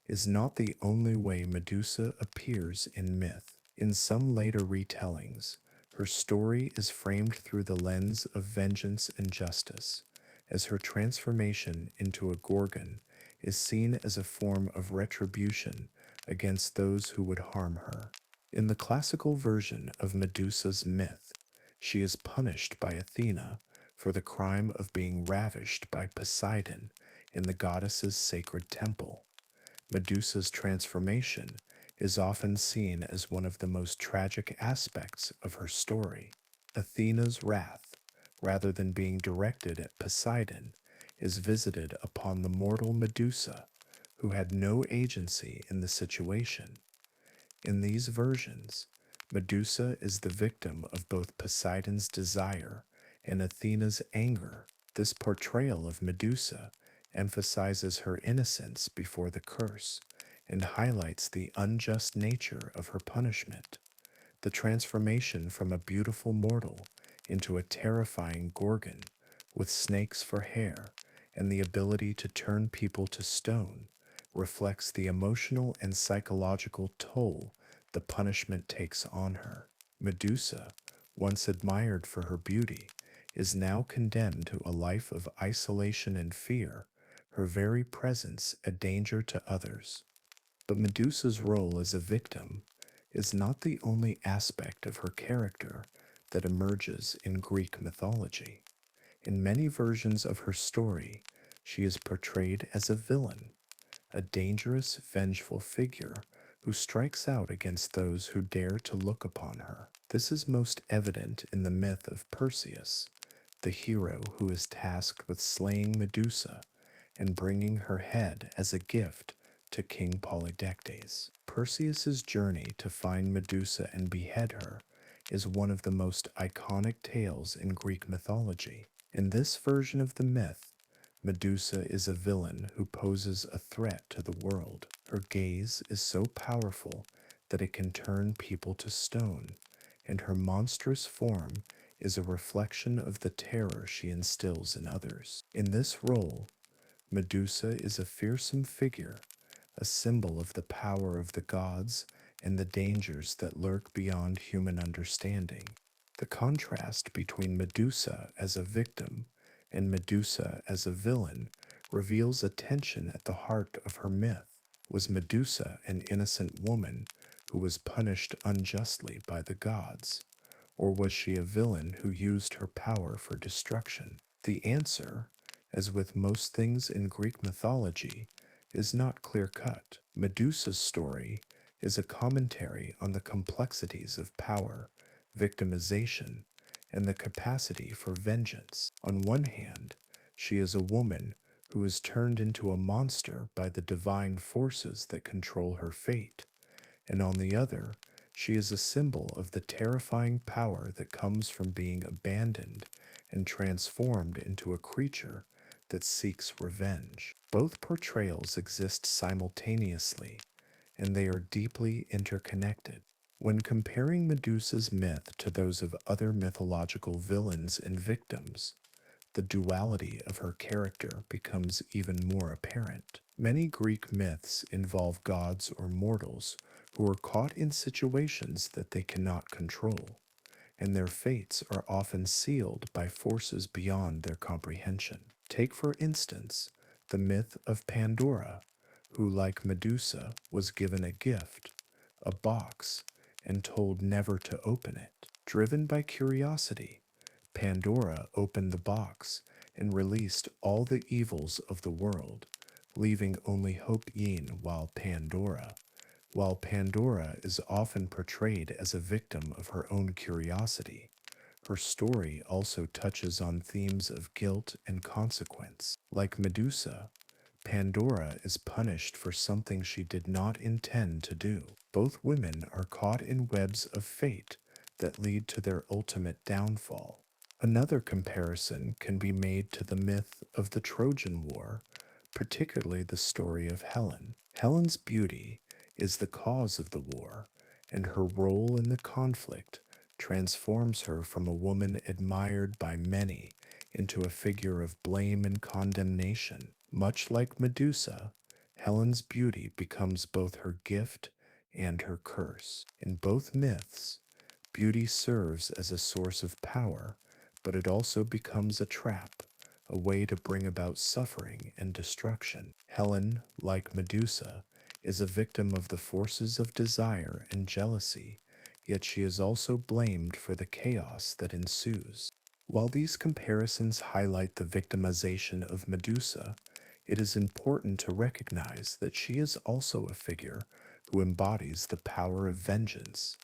is not the only way Medusa appears in myth. In some later retellings, her story is framed through the lens of vengeance and justice, as her transformation into a Gorgon is seen as a form of retribution against those who would harm her. In the classical version of Medusa's myth, she is punished by Athena for the crime of being ravished by Poseidon in the goddess's sacred temple. Medusa's transformation is often seen as one of the most tragic aspects of her story. Athena's wrath, rather than being directed at Poseidon, is visited upon the mortal Medusa, who had no agency in the situation. In these versions, Medusa is the victim of both Poseidon's desire and Athena's anger. This portrayal of Medusa emphasizes her innocence before the curse and highlights the unjust nature of her punishment. The transformation from a beautiful mortal into a terrifying Gorgon with snakes for hair and the ability to turn people to stone reflects the emotional and psychological toll the punishment takes on her. Medusa, once admired for her beauty, is now condemned to a life of isolation and fear, her very presence a danger to others. But Medusa's role as a victim is not the only aspect of her character that emerges in Greek mythology. In many versions of her story, she is portrayed as a villain, a dangerous, vengeful figure who strikes out against those who dare to look upon her. This is most evident in the myth of Perseus, the hero who is tasked with slaying Medusa and bringing her head as a gift to King Polydectes. Perseus's journey to find Medusa and behead her is one of the most iconic tales in Greek mythology. In this version of the myth, Medusa is a villain who poses a threat to the world. Her gaze is so powerful that it can turn people to stone, and her monstrous form is a reflection of the terror she instills in others. In this role, Medusa is a fearsome figure, a symbol of the power of the gods and the dangers that lurk beyond human understanding. The contrast between Medusa as a victim and Medusa as a villain reveals a tension at the heart of her myth. Was Medusa an innocent woman who was punished unjustly by the gods, or was she a villain who used her power for destruction? The answer, as with most things in Greek mythology, is not clear-cut. Medusa's story is a commentary on the complexities of power, victimization, and the capacity for vengeance. On one hand, she is a woman who is turned into a monster by the divine forces that control her fate, and on the other, she is a symbol of the terrifying power that comes from being abandoned and transformed into a creature that seeks revenge. Both portrayals exist simultaneously, and they are deeply interconnected. When comparing Medusa's myth to those of other mythological villains and victims, the duality of her character becomes even more apparent. Many Greek myths involve gods or mortals who are caught in situations that they cannot control, and their fates are often sealed by forces beyond their comprehension. Take, for instance, the myth of Pandora, who, like Medusa, was given a gift, a box, and told never to open it. Driven by curiosity, Pandora opened the box and released all the evils of the world, leaving only Hope Yin while Pandora is often portrayed as a victim of her own curiosity. Her story also touches on themes of guilt and consequence. Like Medusa, Pandora is punished for something she did not intend to do. Both women are caught in webs of fate that lead to their ultimate downfall. Another comparison can be made to the myth of the Trojan War, particularly the story of Helen. Helen's beauty is the cause of the war, and her role in the conflict transforms her from a woman admired by many into a figure of blame and condemnation. Much like Medusa, Helen's beauty becomes both her gift and her curse. In both myths, beauty serves as a source of power, but it also becomes a trap, a way to bring about suffering and destruction. Helen, like Medusa, is a victim of the forces of desire and jealousy, yet she is also blamed for the chaos that ensues. While these comparisons highlight the victimization of Medusa, it is important to recognize that she is also a figure who embodies the power of vengeance.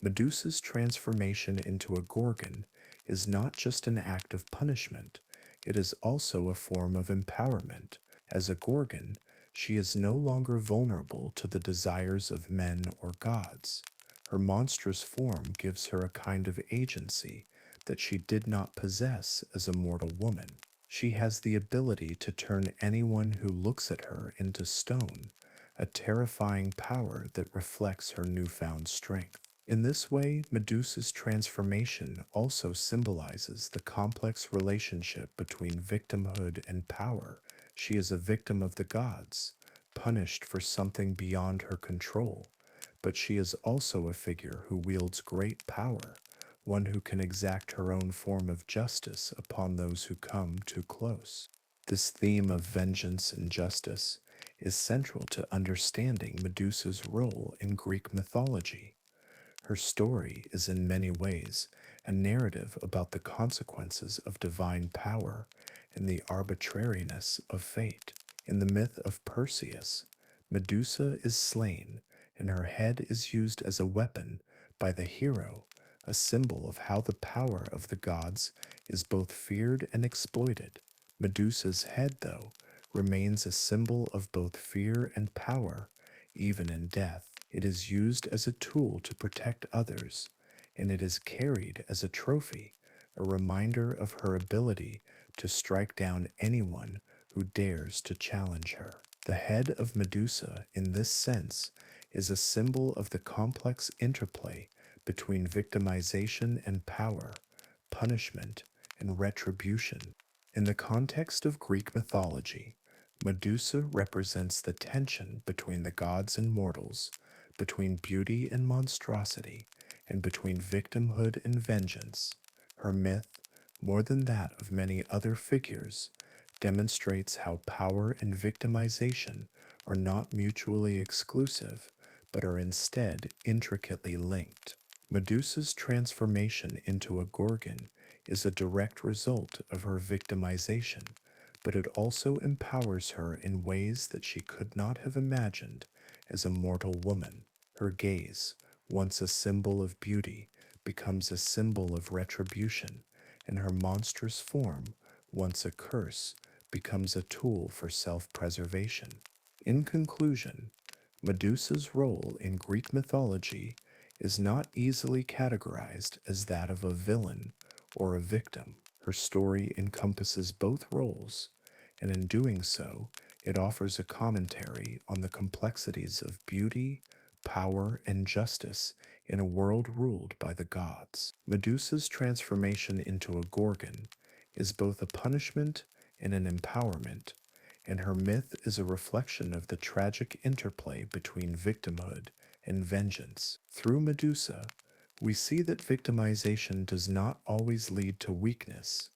Medusa's transformation into a Gorgon is not just an act of punishment, it is also a form of empowerment. As a Gorgon, she is no longer vulnerable to the desires of men or gods. Her monstrous form gives her a kind of agency that she did not possess as a mortal woman. She has the ability to turn anyone who looks at her into stone, a terrifying power that reflects her newfound strength. In this way, Medusa's transformation also symbolizes the complex relationship between victimhood and power. She is a victim of the gods, punished for something beyond her control, but she is also a figure who wields great power, one who can exact her own form of justice upon those who come too close. This theme of vengeance and justice is central to understanding Medusa's role in Greek mythology. Her story is in many ways a narrative about the consequences of divine power and the arbitrariness of fate. In the myth of Perseus, Medusa is slain and her head is used as a weapon by the hero, a symbol of how the power of the gods is both feared and exploited. Medusa's head, though, remains a symbol of both fear and power, even in death. It is used as a tool to protect others, and it is carried as a trophy, a reminder of her ability to strike down anyone who dares to challenge her. The head of Medusa, in this sense, is a symbol of the complex interplay between victimization and power, punishment and retribution. In the context of Greek mythology, Medusa represents the tension between the gods and mortals, between beauty and monstrosity, and between victimhood and vengeance. Her myth, more than that of many other figures, demonstrates how power and victimization are not mutually exclusive, but are instead intricately linked. Medusa's transformation into a Gorgon is a direct result of her victimization, but it also empowers her in ways that she could not have imagined as a mortal woman. Her gaze, once a symbol of beauty, becomes a symbol of retribution, and her monstrous form, once a curse, becomes a tool for self-preservation. In conclusion, Medusa's role in Greek mythology is not easily categorized as that of a villain or a victim. Her story encompasses both roles, and in doing so, it offers a commentary on the complexities of beauty, power, and justice in a world ruled by the gods. Medusa's transformation into a Gorgon is both a punishment and an empowerment, and her myth is a reflection of the tragic interplay between victimhood and vengeance. Through Medusa, we see that victimization does not always lead to weakness,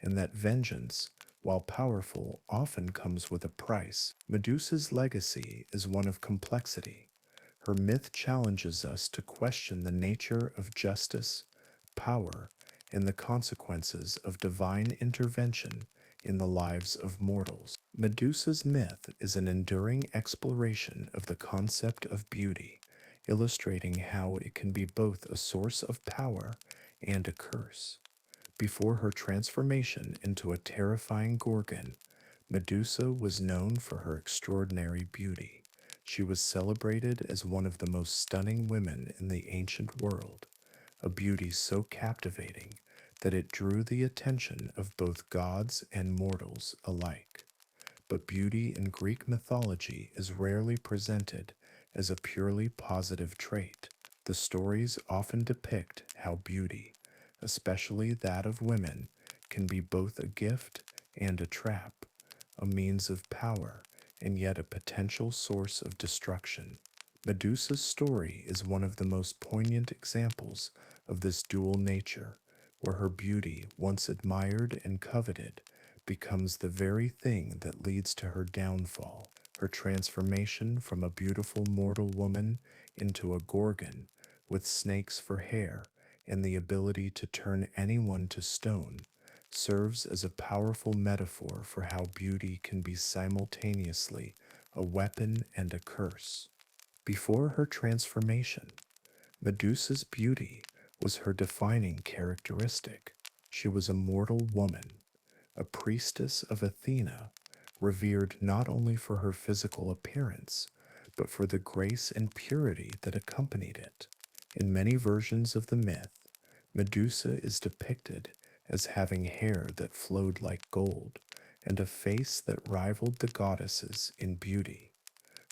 and that vengeance, while powerful, often comes with a price. Medusa's legacy is one of complexity. Her myth challenges us to question the nature of justice, power, and the consequences of divine intervention in the lives of mortals. Medusa's myth is an enduring exploration of the concept of beauty, illustrating how it can be both a source of power and a curse. Before her transformation into a terrifying Gorgon, Medusa was known for her extraordinary beauty. She was celebrated as one of the most stunning women in the ancient world, a beauty so captivating that it drew the attention of both gods and mortals alike. But beauty in Greek mythology is rarely presented as a purely positive trait. The stories often depict how beauty, especially that of women, can be both a gift and a trap, a means of power, and yet a potential source of destruction. Medusa's story is one of the most poignant examples of this dual nature, where her beauty, once admired and coveted, becomes the very thing that leads to her downfall. Her transformation from a beautiful mortal woman into a Gorgon with snakes for hair and the ability to turn anyone to stone serves as a powerful metaphor for how beauty can be simultaneously a weapon and a curse. Before her transformation, Medusa's beauty was her defining characteristic. She was a mortal woman, a priestess of Athena, revered not only for her physical appearance, but for the grace and purity that accompanied it. In many versions of the myth, Medusa is depicted as having hair that flowed like gold and a face that rivaled the goddesses in beauty.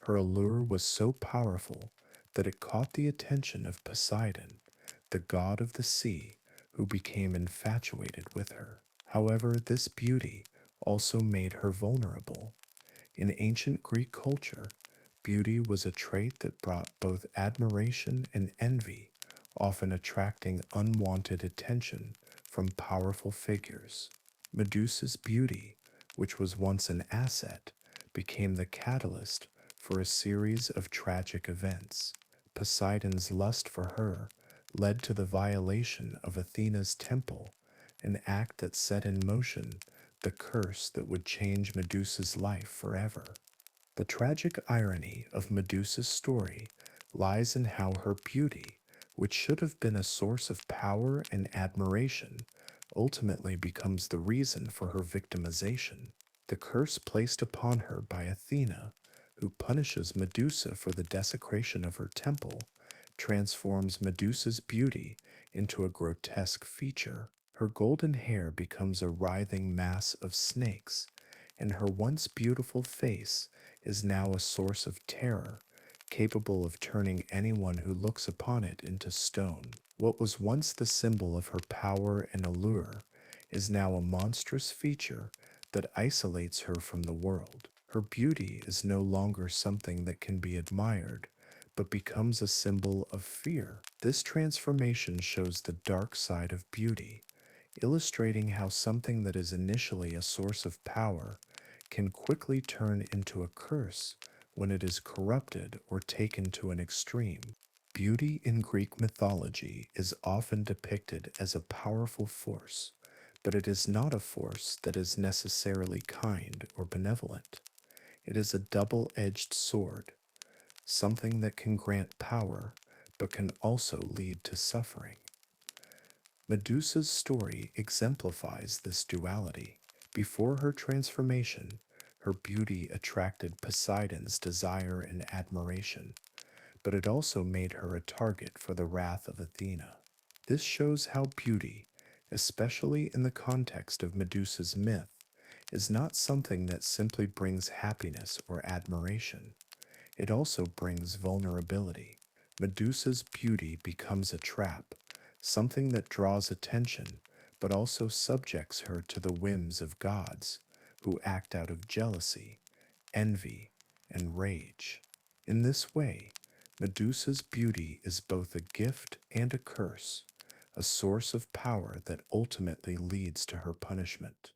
Her allure was so powerful that it caught the attention of Poseidon, the god of the sea, who became infatuated with her. However, this beauty also made her vulnerable. In ancient Greek culture, beauty was a trait that brought both admiration and envy, often attracting unwanted attention from powerful figures. Medusa's beauty, which was once an asset, became the catalyst for a series of tragic events. Poseidon's lust for her led to the violation of Athena's temple, an act that set in motion the curse that would change Medusa's life forever. The tragic irony of Medusa's story lies in how her beauty, which should have been a source of power and admiration, ultimately becomes the reason for her victimization. The curse placed upon her by Athena, who punishes Medusa for the desecration of her temple, transforms Medusa's beauty into a grotesque feature. Her golden hair becomes a writhing mass of snakes, and her once beautiful face is now a source of terror, capable of turning anyone who looks upon it into stone. What was once the symbol of her power and allure is now a monstrous feature that isolates her from the world. Her beauty is no longer something that can be admired, but becomes a symbol of fear. This transformation shows the dark side of beauty, illustrating how something that is initially a source of power can quickly turn into a curse when it is corrupted or taken to an extreme. Beauty in Greek mythology is often depicted as a powerful force, but it is not a force that is necessarily kind or benevolent. It is a double-edged sword, something that can grant power, but can also lead to suffering. Medusa's story exemplifies this duality. Before her transformation, her beauty attracted Poseidon's desire and admiration, but it also made her a target for the wrath of Athena. This shows how beauty, especially in the context of Medusa's myth, is not something that simply brings happiness or admiration. It also brings vulnerability. Medusa's beauty becomes a trap, something that draws attention, but also subjects her to the whims of gods, who act out of jealousy, envy, and rage. In this way, Medusa's beauty is both a gift and a curse, a source of power that ultimately leads to her punishment.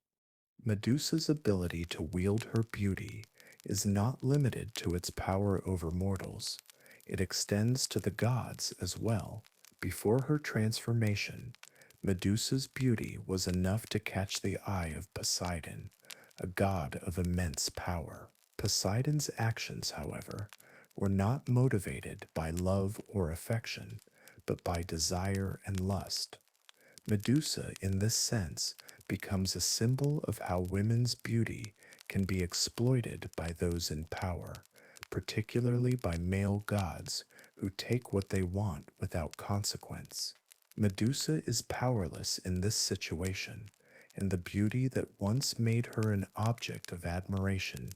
Medusa's ability to wield her beauty is not limited to its power over mortals. It extends to the gods as well. Before her transformation, Medusa's beauty was enough to catch the eye of Poseidon, a god of immense power. Poseidon's actions, however, were not motivated by love or affection, but by desire and lust. Medusa, in this sense, becomes a symbol of how women's beauty can be exploited by those in power, particularly by male gods who take what they want without consequence. Medusa is powerless in this situation, and the beauty that once made her an object of admiration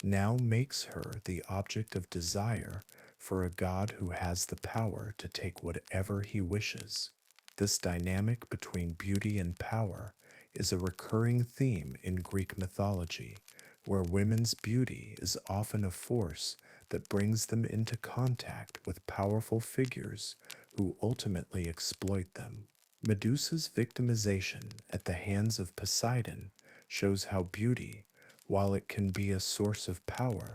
now makes her the object of desire for a god who has the power to take whatever he wishes. This dynamic between beauty and power is a recurring theme in Greek mythology, where women's beauty is often a force that brings them into contact with powerful figures who ultimately exploit them. Medusa's victimization at the hands of Poseidon shows how beauty, while it can be a source of power,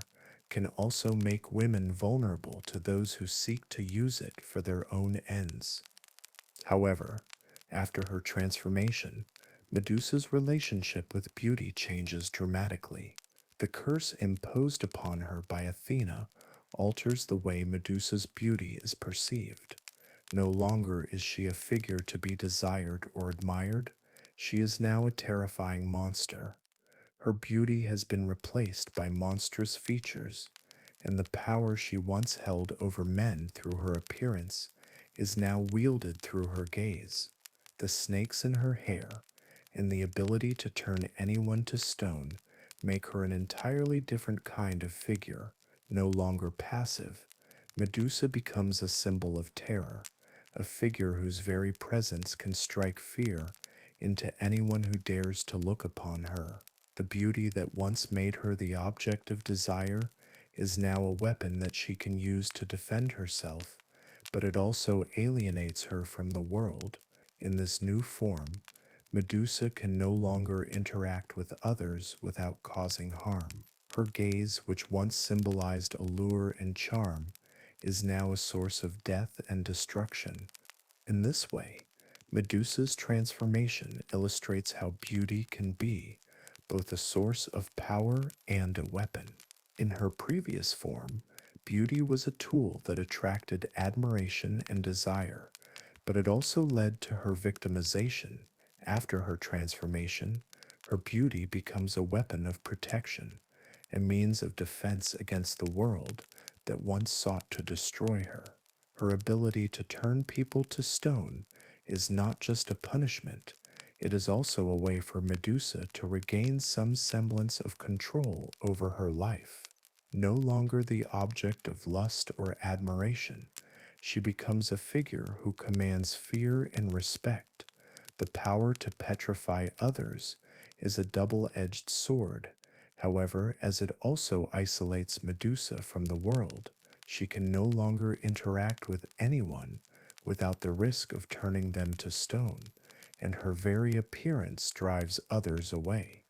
can also make women vulnerable to those who seek to use it for their own ends. However, after her transformation, Medusa's relationship with beauty changes dramatically. The curse imposed upon her by Athena alters the way Medusa's beauty is perceived. No longer is she a figure to be desired or admired, she is now a terrifying monster. Her beauty has been replaced by monstrous features, and the power she once held over men through her appearance is now wielded through her gaze. The snakes in her hair and the ability to turn anyone to stone make her an entirely different kind of figure, no longer passive. Medusa becomes a symbol of terror, a figure whose very presence can strike fear into anyone who dares to look upon her. The beauty that once made her the object of desire is now a weapon that she can use to defend herself, but it also alienates her from the world. In this new form, Medusa can no longer interact with others without causing harm. Her gaze, which once symbolized allure and charm, is now a source of death and destruction. In this way, Medusa's transformation illustrates how beauty can be both a source of power and a weapon. In her previous form, beauty was a tool that attracted admiration and desire, but it also led to her victimization. After her transformation, her beauty becomes a weapon of protection, a means of defense against the world that once sought to destroy her. Her ability to turn people to stone is not just a punishment, it is also a way for Medusa to regain some semblance of control over her life. No longer the object of lust or admiration, she becomes a figure who commands fear and respect. The power to petrify others is a double-edged sword. However, as it also isolates Medusa from the world, she can no longer interact with anyone without the risk of turning them to stone, and her very appearance drives others away.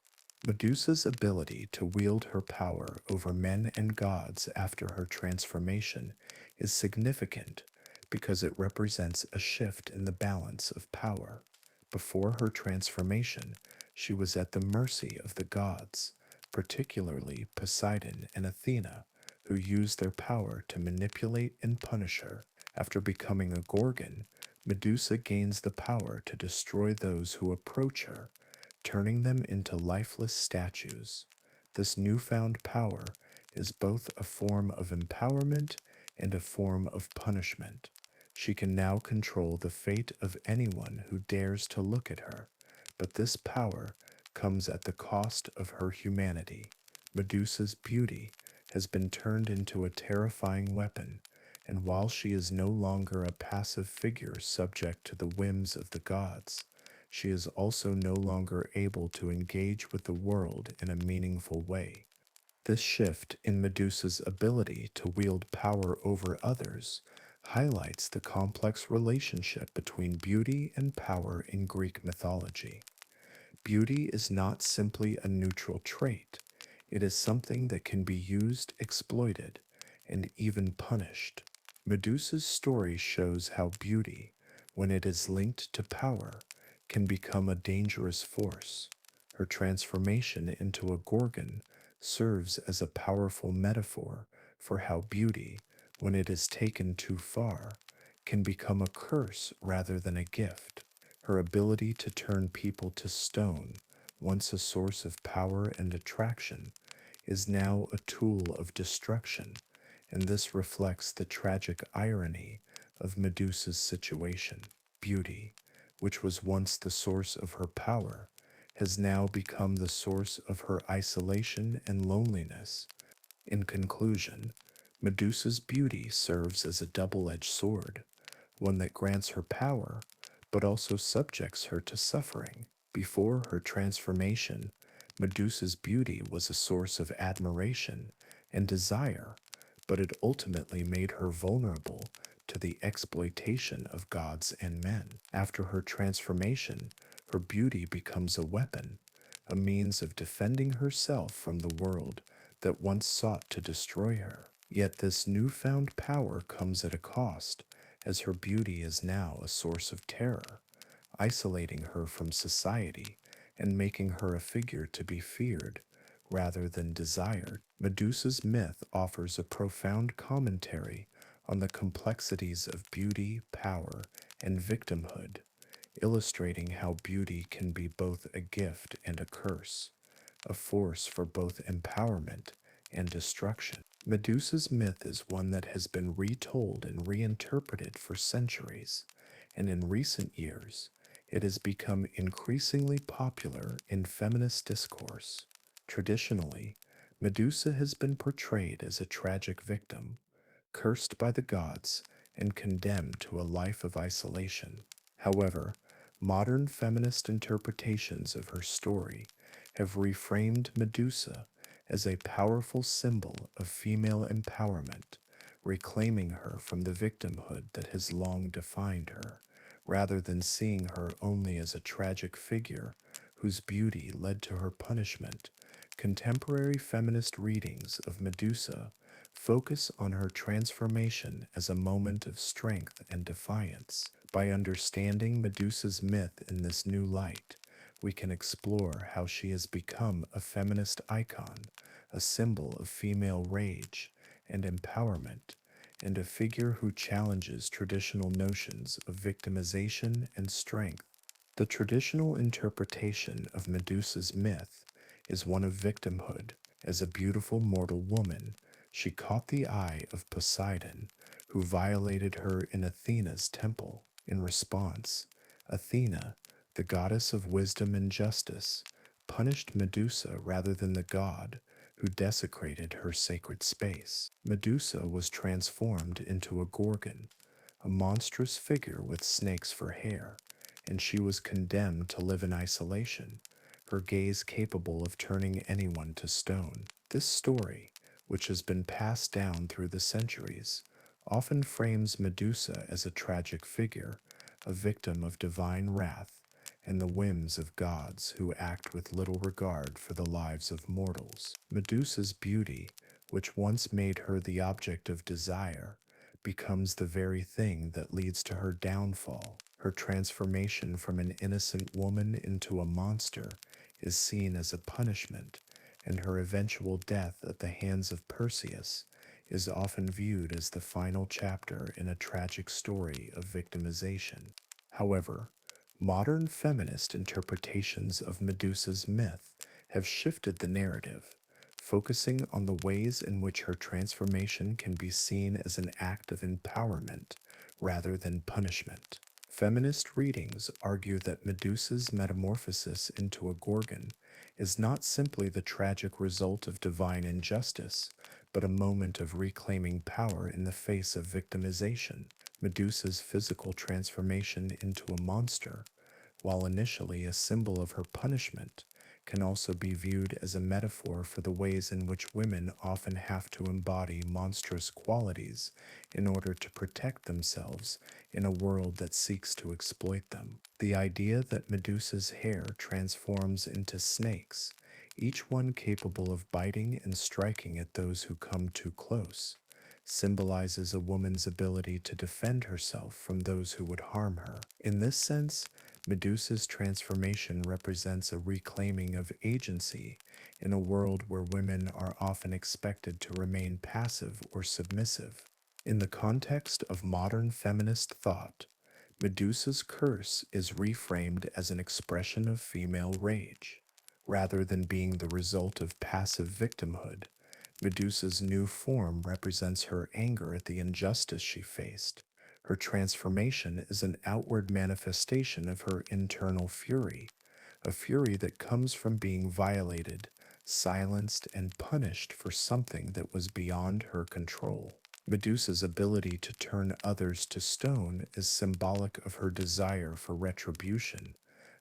Medusa's ability to wield her power over men and gods after her transformation is significant because it represents a shift in the balance of power. Before her transformation, she was at the mercy of the gods, particularly Poseidon and Athena, who used their power to manipulate and punish her. After becoming a Gorgon, Medusa gains the power to destroy those who approach her, turning them into lifeless statues. This newfound power is both a form of empowerment and a form of punishment. She can now control the fate of anyone who dares to look at her, but this power comes at the cost of her humanity. Medusa's beauty has been turned into a terrifying weapon, and while she is no longer a passive figure subject to the whims of the gods, she is also no longer able to engage with the world in a meaningful way. This shift in Medusa's ability to wield power over others highlights the complex relationship between beauty and power in Greek mythology. Beauty is not simply a neutral trait, it is something that can be used, exploited, and even punished. Medusa's story shows how beauty, when it is linked to power, can become a dangerous force. Her transformation into a Gorgon serves as a powerful metaphor for how beauty, when it is taken too far, can become a curse rather than a gift. Her ability to turn people to stone, once a source of power and attraction, is now a tool of destruction, and this reflects the tragic irony of Medusa's situation. Beauty, which was once the source of her power, has now become the source of her isolation and loneliness. In conclusion, Medusa's beauty serves as a double-edged sword, one that grants her power, but also subjects her to suffering. Before her transformation, Medusa's beauty was a source of admiration and desire, but it ultimately made her vulnerable to the exploitation of gods and men. After her transformation, her beauty becomes a weapon, a means of defending herself from the world that once sought to destroy her. Yet this newfound power comes at a cost, as her beauty is now a source of terror, isolating her from society and making her a figure to be feared rather than desired. Medusa's myth offers a profound commentary on the complexities of beauty, power, and victimhood, illustrating how beauty can be both a gift and a curse, a force for both empowerment and destruction. Medusa's myth is one that has been retold and reinterpreted for centuries, and in recent years, it has become increasingly popular in feminist discourse. Traditionally, Medusa has been portrayed as a tragic victim, cursed by the gods and condemned to a life of isolation. However, modern feminist interpretations of her story have reframed Medusa as a powerful symbol of female empowerment, reclaiming her from the victimhood that has long defined her, rather than seeing her only as a tragic figure whose beauty led to her punishment. Contemporary feminist readings of Medusa focus on her transformation as a moment of strength and defiance. By understanding Medusa's myth in this new light, we can explore how she has become a feminist icon, a symbol of female rage and empowerment, and a figure who challenges traditional notions of victimization and strength. The traditional interpretation of Medusa's myth is one of victimhood. As a beautiful mortal woman, she caught the eye of Poseidon, who violated her in Athena's temple. In response, Athena, the goddess of wisdom and justice, punished Medusa rather than the god who desecrated her sacred space. Medusa was transformed into a Gorgon, a monstrous figure with snakes for hair, and she was condemned to live in isolation, her gaze capable of turning anyone to stone. This story, which has been passed down through the centuries, often frames Medusa as a tragic figure, a victim of divine wrath and the whims of gods who act with little regard for the lives of mortals. Medusa's beauty, which once made her the object of desire, becomes the very thing that leads to her downfall. Her transformation from an innocent woman into a monster is seen as a punishment, and her eventual death at the hands of Perseus is often viewed as the final chapter in a tragic story of victimization. However, Modern feminist interpretations of Medusa's myth have shifted the narrative, focusing on the ways in which her transformation can be seen as an act of empowerment rather than punishment. Feminist readings argue that Medusa's metamorphosis into a Gorgon is not simply the tragic result of divine injustice, but a moment of reclaiming power in the face of victimization. Medusa's physical transformation into a monster, while initially a symbol of her punishment, can also be viewed as a metaphor for the ways in which women often have to embody monstrous qualities in order to protect themselves in a world that seeks to exploit them. The idea that Medusa's hair transforms into snakes, each one capable of biting and striking at those who come too close, symbolizes a woman's ability to defend herself from those who would harm her. In this sense, Medusa's transformation represents a reclaiming of agency in a world where women are often expected to remain passive or submissive. In the context of modern feminist thought, Medusa's curse is reframed as an expression of female rage. Rather than being the result of passive victimhood, Medusa's new form represents her anger at the injustice she faced. Her transformation is an outward manifestation of her internal fury, a fury that comes from being violated, silenced, and punished for something that was beyond her control. Medusa's ability to turn others to stone is symbolic of her desire for retribution,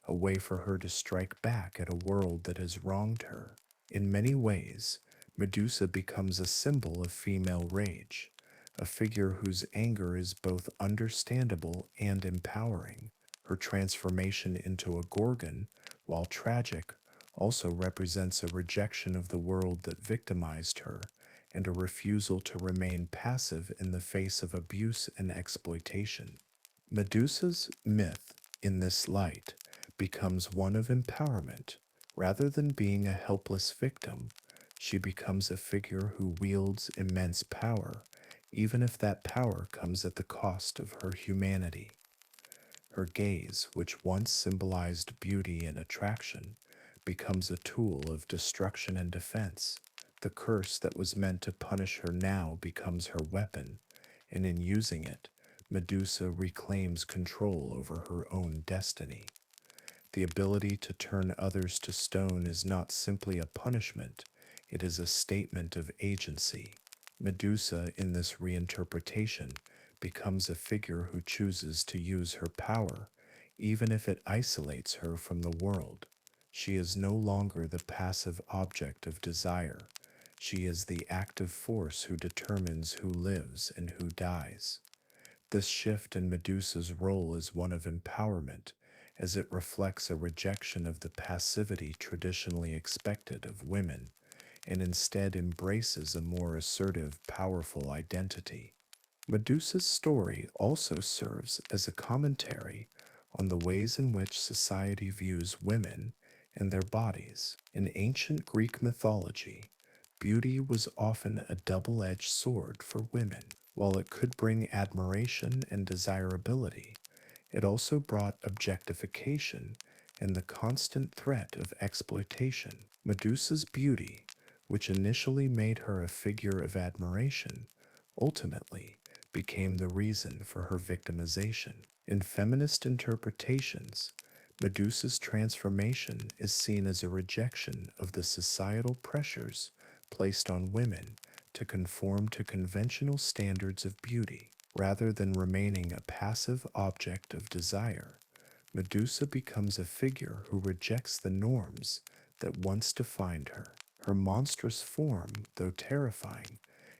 a way for her to strike back at a world that has wronged her. In many ways, Medusa becomes a symbol of female rage, a figure whose anger is both understandable and empowering. Her transformation into a Gorgon, while tragic, also represents a rejection of the world that victimized her and a refusal to remain passive in the face of abuse and exploitation. Medusa's myth, in this light, becomes one of empowerment. Rather than being a helpless victim, she becomes a figure who wields immense power, even if that power comes at the cost of her humanity. Her gaze, which once symbolized beauty and attraction, becomes a tool of destruction and defense. The curse that was meant to punish her now becomes her weapon, and in using it, Medusa reclaims control over her own destiny. The ability to turn others to stone is not simply a punishment, it is a statement of agency. Medusa, in this reinterpretation, becomes a figure who chooses to use her power, even if it isolates her from the world. She is no longer the passive object of desire. She is the active force who determines who lives and who dies. This shift in Medusa's role is one of empowerment, as it reflects a rejection of the passivity traditionally expected of women, and instead embraces a more assertive, powerful identity. Medusa's story also serves as a commentary on the ways in which society views women and their bodies. In ancient Greek mythology, beauty was often a double-edged sword for women. While it could bring admiration and desirability, it also brought objectification and the constant threat of exploitation. Medusa's beauty, which initially made her a figure of admiration, ultimately became the reason for her victimization. In feminist interpretations, Medusa's transformation is seen as a rejection of the societal pressures placed on women to conform to conventional standards of beauty. Rather than remaining a passive object of desire, Medusa becomes a figure who rejects the norms that once defined her. Her monstrous form, though terrifying,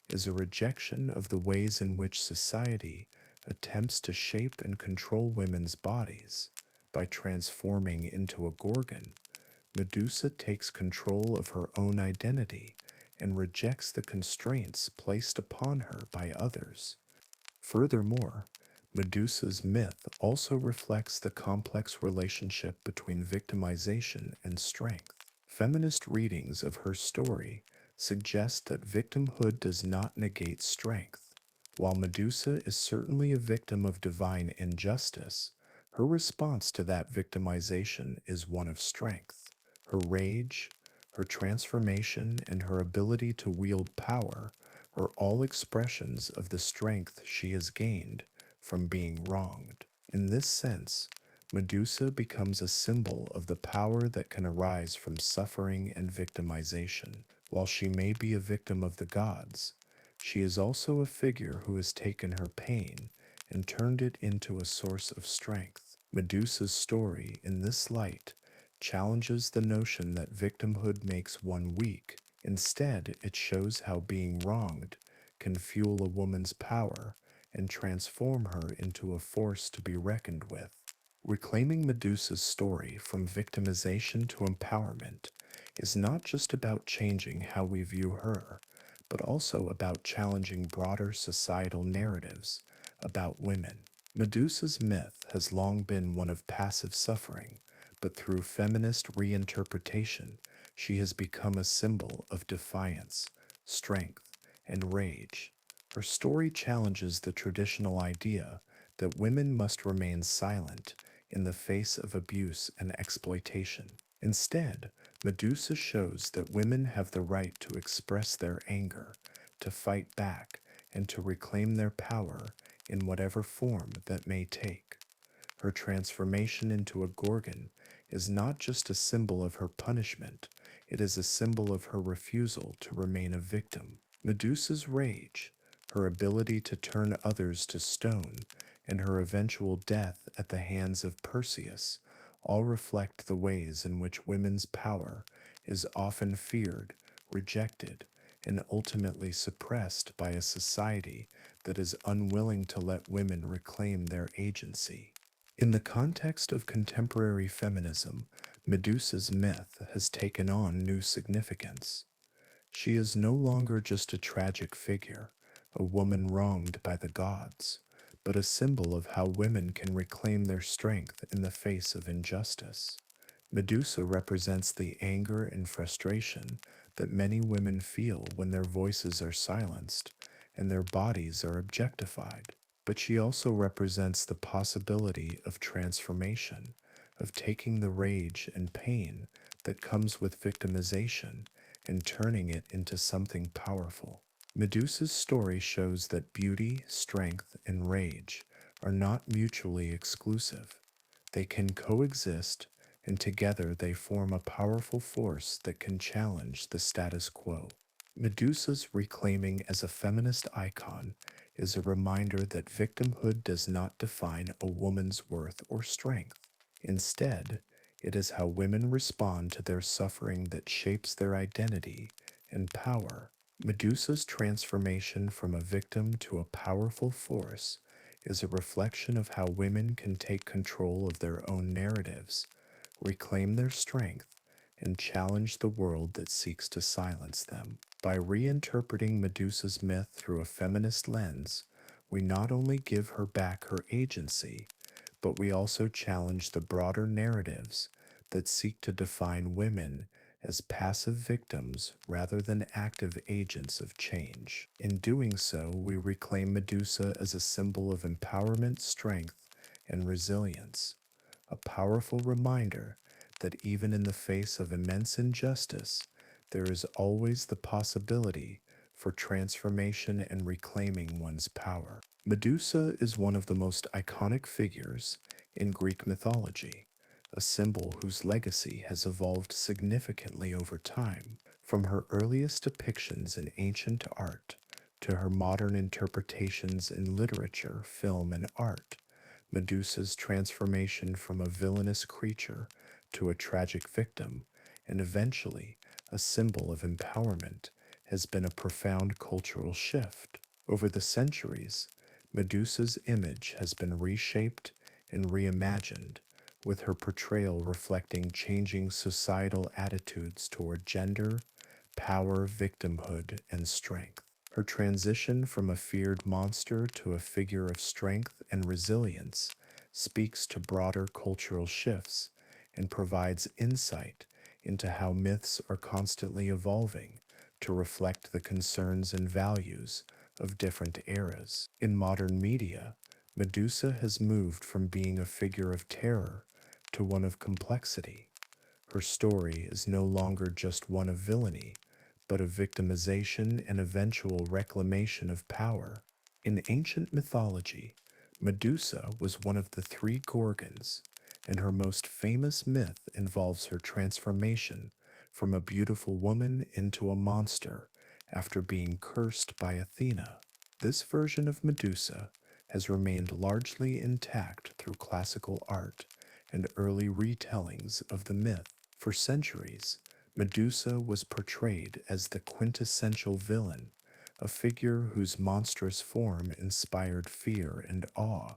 is a rejection of the ways in which society attempts to shape and control women's bodies. By transforming into a Gorgon, Medusa takes control of her own identity and rejects the constraints placed upon her by others. Furthermore, Medusa's myth also reflects the complex relationship between victimization and strength. Feminist readings of her story suggest that victimhood does not negate strength. While Medusa is certainly a victim of divine injustice, Her response to that victimization is one of strength. Her rage, her transformation, and her ability to wield power are all expressions of the strength she has gained from being wronged. In this sense, Medusa becomes a symbol of the power that can arise from suffering and victimization. While she may be a victim of the gods, she is also a figure who has taken her pain and turned it into a source of strength. Medusa's story, in this light, challenges the notion that victimhood makes one weak. Instead, it shows how being wronged can fuel a woman's power and transform her into a force to be reckoned with. Reclaiming Medusa's story from victimization to empowerment is not just about changing how we view her, but also about challenging broader societal narratives about women. Medusa's myth has long been one of passive suffering, but through feminist reinterpretation, she has become a symbol of defiance, strength, and rage. Her story challenges the traditional idea that women must remain silent in the face of abuse and exploitation. Instead, Medusa shows that women have the right to express their anger, to fight back, and to reclaim their power in whatever form that may take. Her transformation into a Gorgon is not just a symbol of her punishment, it is a symbol of her refusal to remain a victim. Medusa's rage, her ability to turn others to stone, and her eventual death at the hands of Perseus all reflect the ways in which women's power is often feared, rejected, and ultimately suppressed by a society that is unwilling to let women reclaim their agency. In the context of contemporary feminism, Medusa's myth has taken on new significance. She is no longer just a tragic figure, a woman wronged by the gods, but a symbol of how women can reclaim their strength in the face of injustice. Medusa represents the anger and frustration that many women feel when their voices are silenced and their bodies are objectified. But she also represents the possibility of transformation, of taking the rage and pain that comes with victimization and turning it into something powerful. Medusa's story shows that beauty, strength, and rage are not mutually exclusive. They can coexist, and together they form a powerful force that can challenge the status quo. Medusa's reclaiming as a feminist icon is a reminder that victimhood does not define a woman's worth or strength. Instead, it is how women respond to their suffering that shapes their identity and power. Medusa's transformation from a victim to a powerful force is a reflection of how women can take control of their own narratives, reclaim their strength, and challenge the world that seeks to silence them. By reinterpreting Medusa's myth through a feminist lens, we not only give her back her agency, but we also challenge the broader narratives that seek to define women as passive victims rather than active agents of change. In doing so, we reclaim Medusa as a symbol of empowerment, strength, and resilience, a powerful reminder that even in the face of immense injustice, there is always the possibility for transformation and reclaiming one's power. Medusa is one of the most iconic figures in Greek mythology, a symbol whose legacy has evolved significantly over time, from her earliest depictions in ancient art to her modern interpretations in literature, film, and art. Medusa's transformation from a villainous creature to a tragic victim, and eventually a symbol of empowerment, has been a profound cultural shift. Over the centuries, Medusa's image has been reshaped and reimagined, with her portrayal reflecting changing societal attitudes toward gender, power, victimhood, and strength. Her transition from a feared monster to a figure of strength and resilience speaks to broader cultural shifts and provides insight into how myths are constantly evolving to reflect the concerns and values of different eras. In modern media, Medusa has moved from being a figure of terror to one of complexity. Her story is no longer just one of villainy, but of victimization and eventual reclamation of power. In ancient mythology, Medusa was one of the three Gorgons, and her most famous myth involves her transformation from a beautiful woman into a monster after being cursed by Athena. This version of Medusa has remained largely intact through classical art and early retellings of the myth. For centuries, Medusa was portrayed as the quintessential villain, a figure whose monstrous form inspired fear and awe.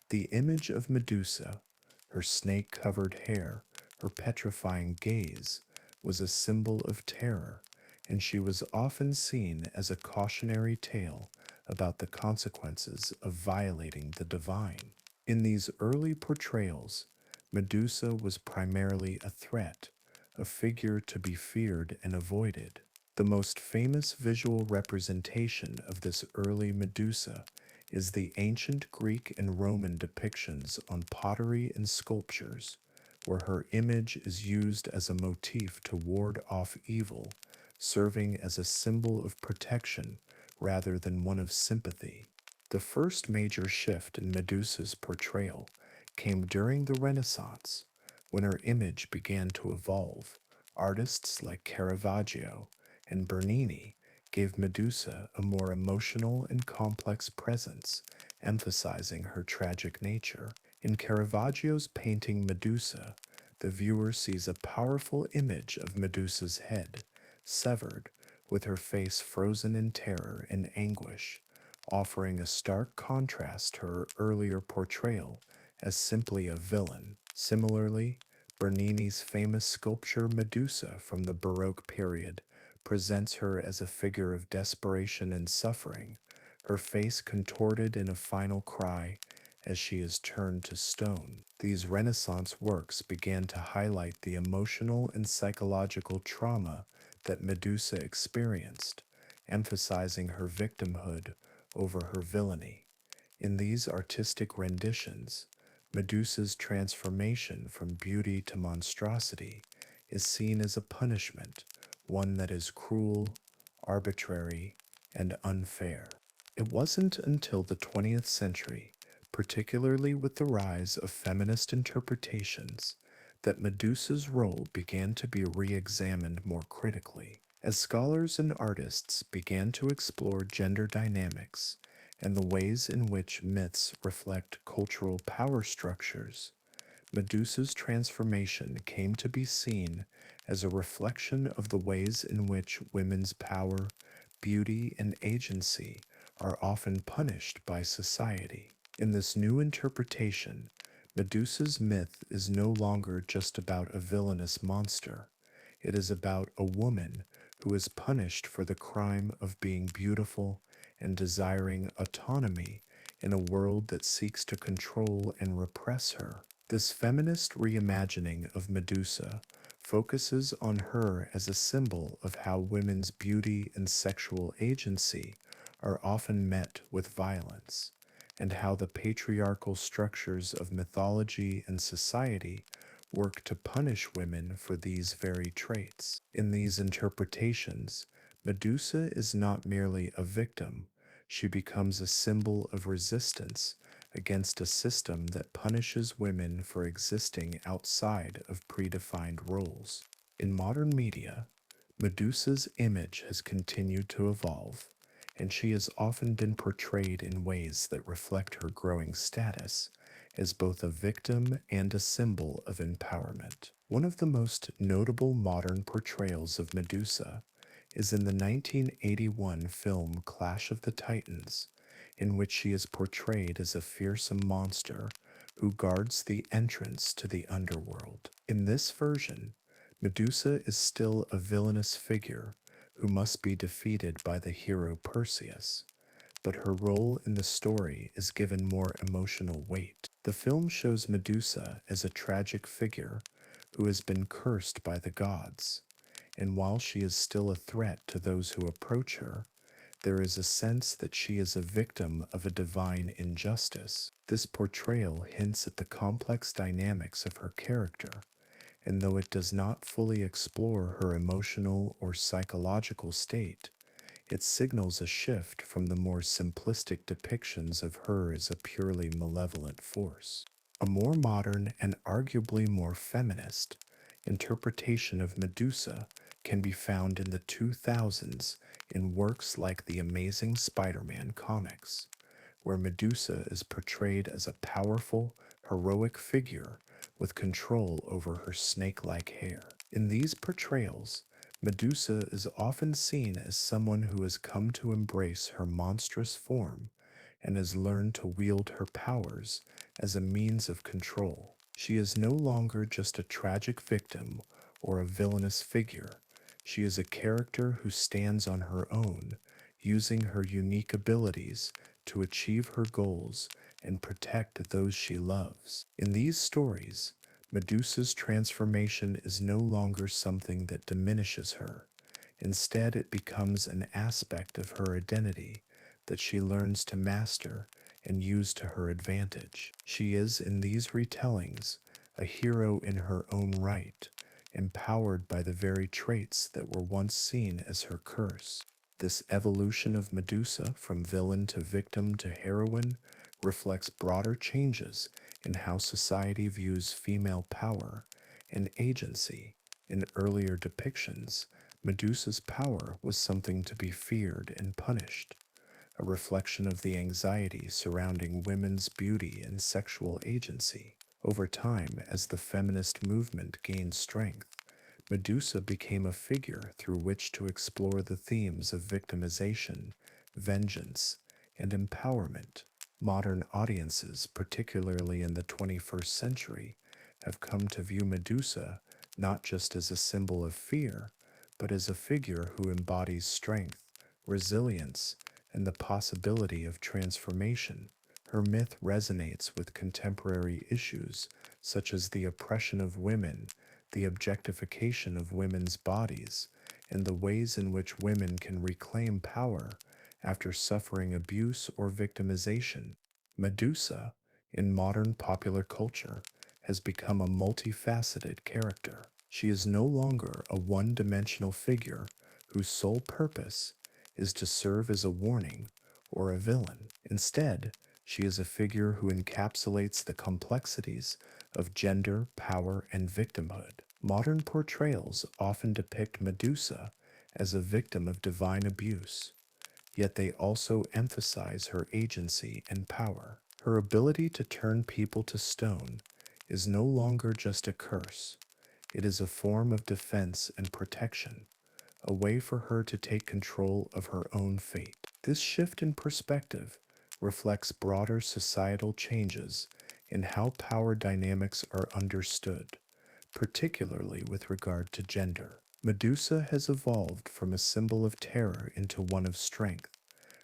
The image of Medusa, her snake covered hair, her petrifying gaze, was a symbol of terror, and she was often seen as a cautionary tale about the consequences of violating the divine. In these early portrayals, Medusa was primarily a threat, a figure to be feared and avoided. The most famous visual representation of this early Medusa is the ancient Greek and Roman depictions on pottery and sculptures, where her image is used as a motif to ward off evil, serving as a symbol of protection rather than one of sympathy. The first major shift in Medusa's portrayal came during the Renaissance, when her image began to evolve. Artists like Caravaggio and Bernini gave Medusa a more emotional and complex presence, emphasizing her tragic nature. In Caravaggio's painting Medusa, the viewer sees a powerful image of Medusa's head, severed, with her face frozen in terror and anguish, offering a stark contrast to her earlier portrayal as simply a villain. Similarly, Bernini's famous sculpture Medusa from the Baroque period presents her as a figure of desperation and suffering, her face contorted in a final cry as she is turned to stone. These Renaissance works began to highlight the emotional and psychological trauma that Medusa experienced, emphasizing her victimhood over her villainy. In these artistic renditions, Medusa's transformation from beauty to monstrosity is seen as a punishment, one that is cruel, arbitrary, and unfair. It wasn't until the 20th century, particularly with the rise of feminist interpretations, that Medusa's role began to be re examined more critically. As scholars and artists began to explore gender dynamics and the ways in which myths reflect cultural power structures, Medusa's transformation came to be seen as a reflection of the ways in which women's power, beauty, and agency are often punished by society. In this new interpretation, Medusa's myth is no longer just about a villainous monster. It is about a woman who is punished for the crime of being beautiful and desiring autonomy in a world that seeks to control and repress her. This feminist reimagining of Medusa focuses on her as a symbol of how women's beauty and sexual agency are often met with violence, and how the patriarchal structures of mythology and society work to punish women for these very traits. In these interpretations, Medusa is not merely a victim, she becomes a symbol of resistance against a system that punishes women for existing outside of predefined roles. In modern media, Medusa's image has continued to evolve, and she has often been portrayed in ways that reflect her growing status as both a victim and a symbol of empowerment. One of the most notable modern portrayals of Medusa is in the 1981 film Clash of the Titans, in which she is portrayed as a fearsome monster who guards the entrance to the underworld. In this version, Medusa is still a villainous figure who must be defeated by the hero Perseus, but her role in the story is given more emotional weight. The film shows Medusa as a tragic figure who has been cursed by the gods, and while she is still a threat to those who approach her, There is a sense that she is a victim of a divine injustice. This portrayal hints at the complex dynamics of her character, and though it does not fully explore her emotional or psychological state, it signals a shift from the more simplistic depictions of her as a purely malevolent force. A more modern and arguably more feminist interpretation of Medusa can be found in the 2000s in works like the Amazing Spider-Man comics, where Medusa is portrayed as a powerful, heroic figure with control over her snake-like hair. In these portrayals, Medusa is often seen as someone who has come to embrace her monstrous form and has learned to wield her powers as a means of control. She is no longer just a tragic victim or a villainous figure. She is a character who stands on her own, using her unique abilities to achieve her goals and protect those she loves. In these stories, Medusa's transformation is no longer something that diminishes her. Instead, it becomes an aspect of her identity that she learns to master and use to her advantage. She is, in these retellings, a hero in her own right, empowered by the very traits that were once seen as her curse. This evolution of Medusa from villain to victim to heroine reflects broader changes in how society views female power and agency. In earlier depictions, Medusa's power was something to be feared and punished, a reflection of the anxiety surrounding women's beauty and sexual agency. Over time, as the feminist movement gained strength, Medusa became a figure through which to explore the themes of victimization, vengeance, and empowerment. Modern audiences, particularly in the 21st century, have come to view Medusa not just as a symbol of fear, but as a figure who embodies strength, resilience, and the possibility of transformation. Her myth resonates with contemporary issues such as the oppression of women, the objectification of women's bodies, and the ways in which women can reclaim power after suffering abuse or victimization. Medusa, in modern popular culture, has become a multifaceted character. She is no longer a one-dimensional figure whose sole purpose is to serve as a warning or a villain. Instead, she is a figure who encapsulates the complexities of gender, power, and victimhood. Modern portrayals often depict Medusa as a victim of divine abuse, yet they also emphasize her agency and power. Her ability to turn people to stone is no longer just a curse, it is a form of defense and protection, a way for her to take control of her own fate. This shift in perspective reflects broader societal changes in how power dynamics are understood, particularly with regard to gender. Medusa has evolved from a symbol of terror into one of strength,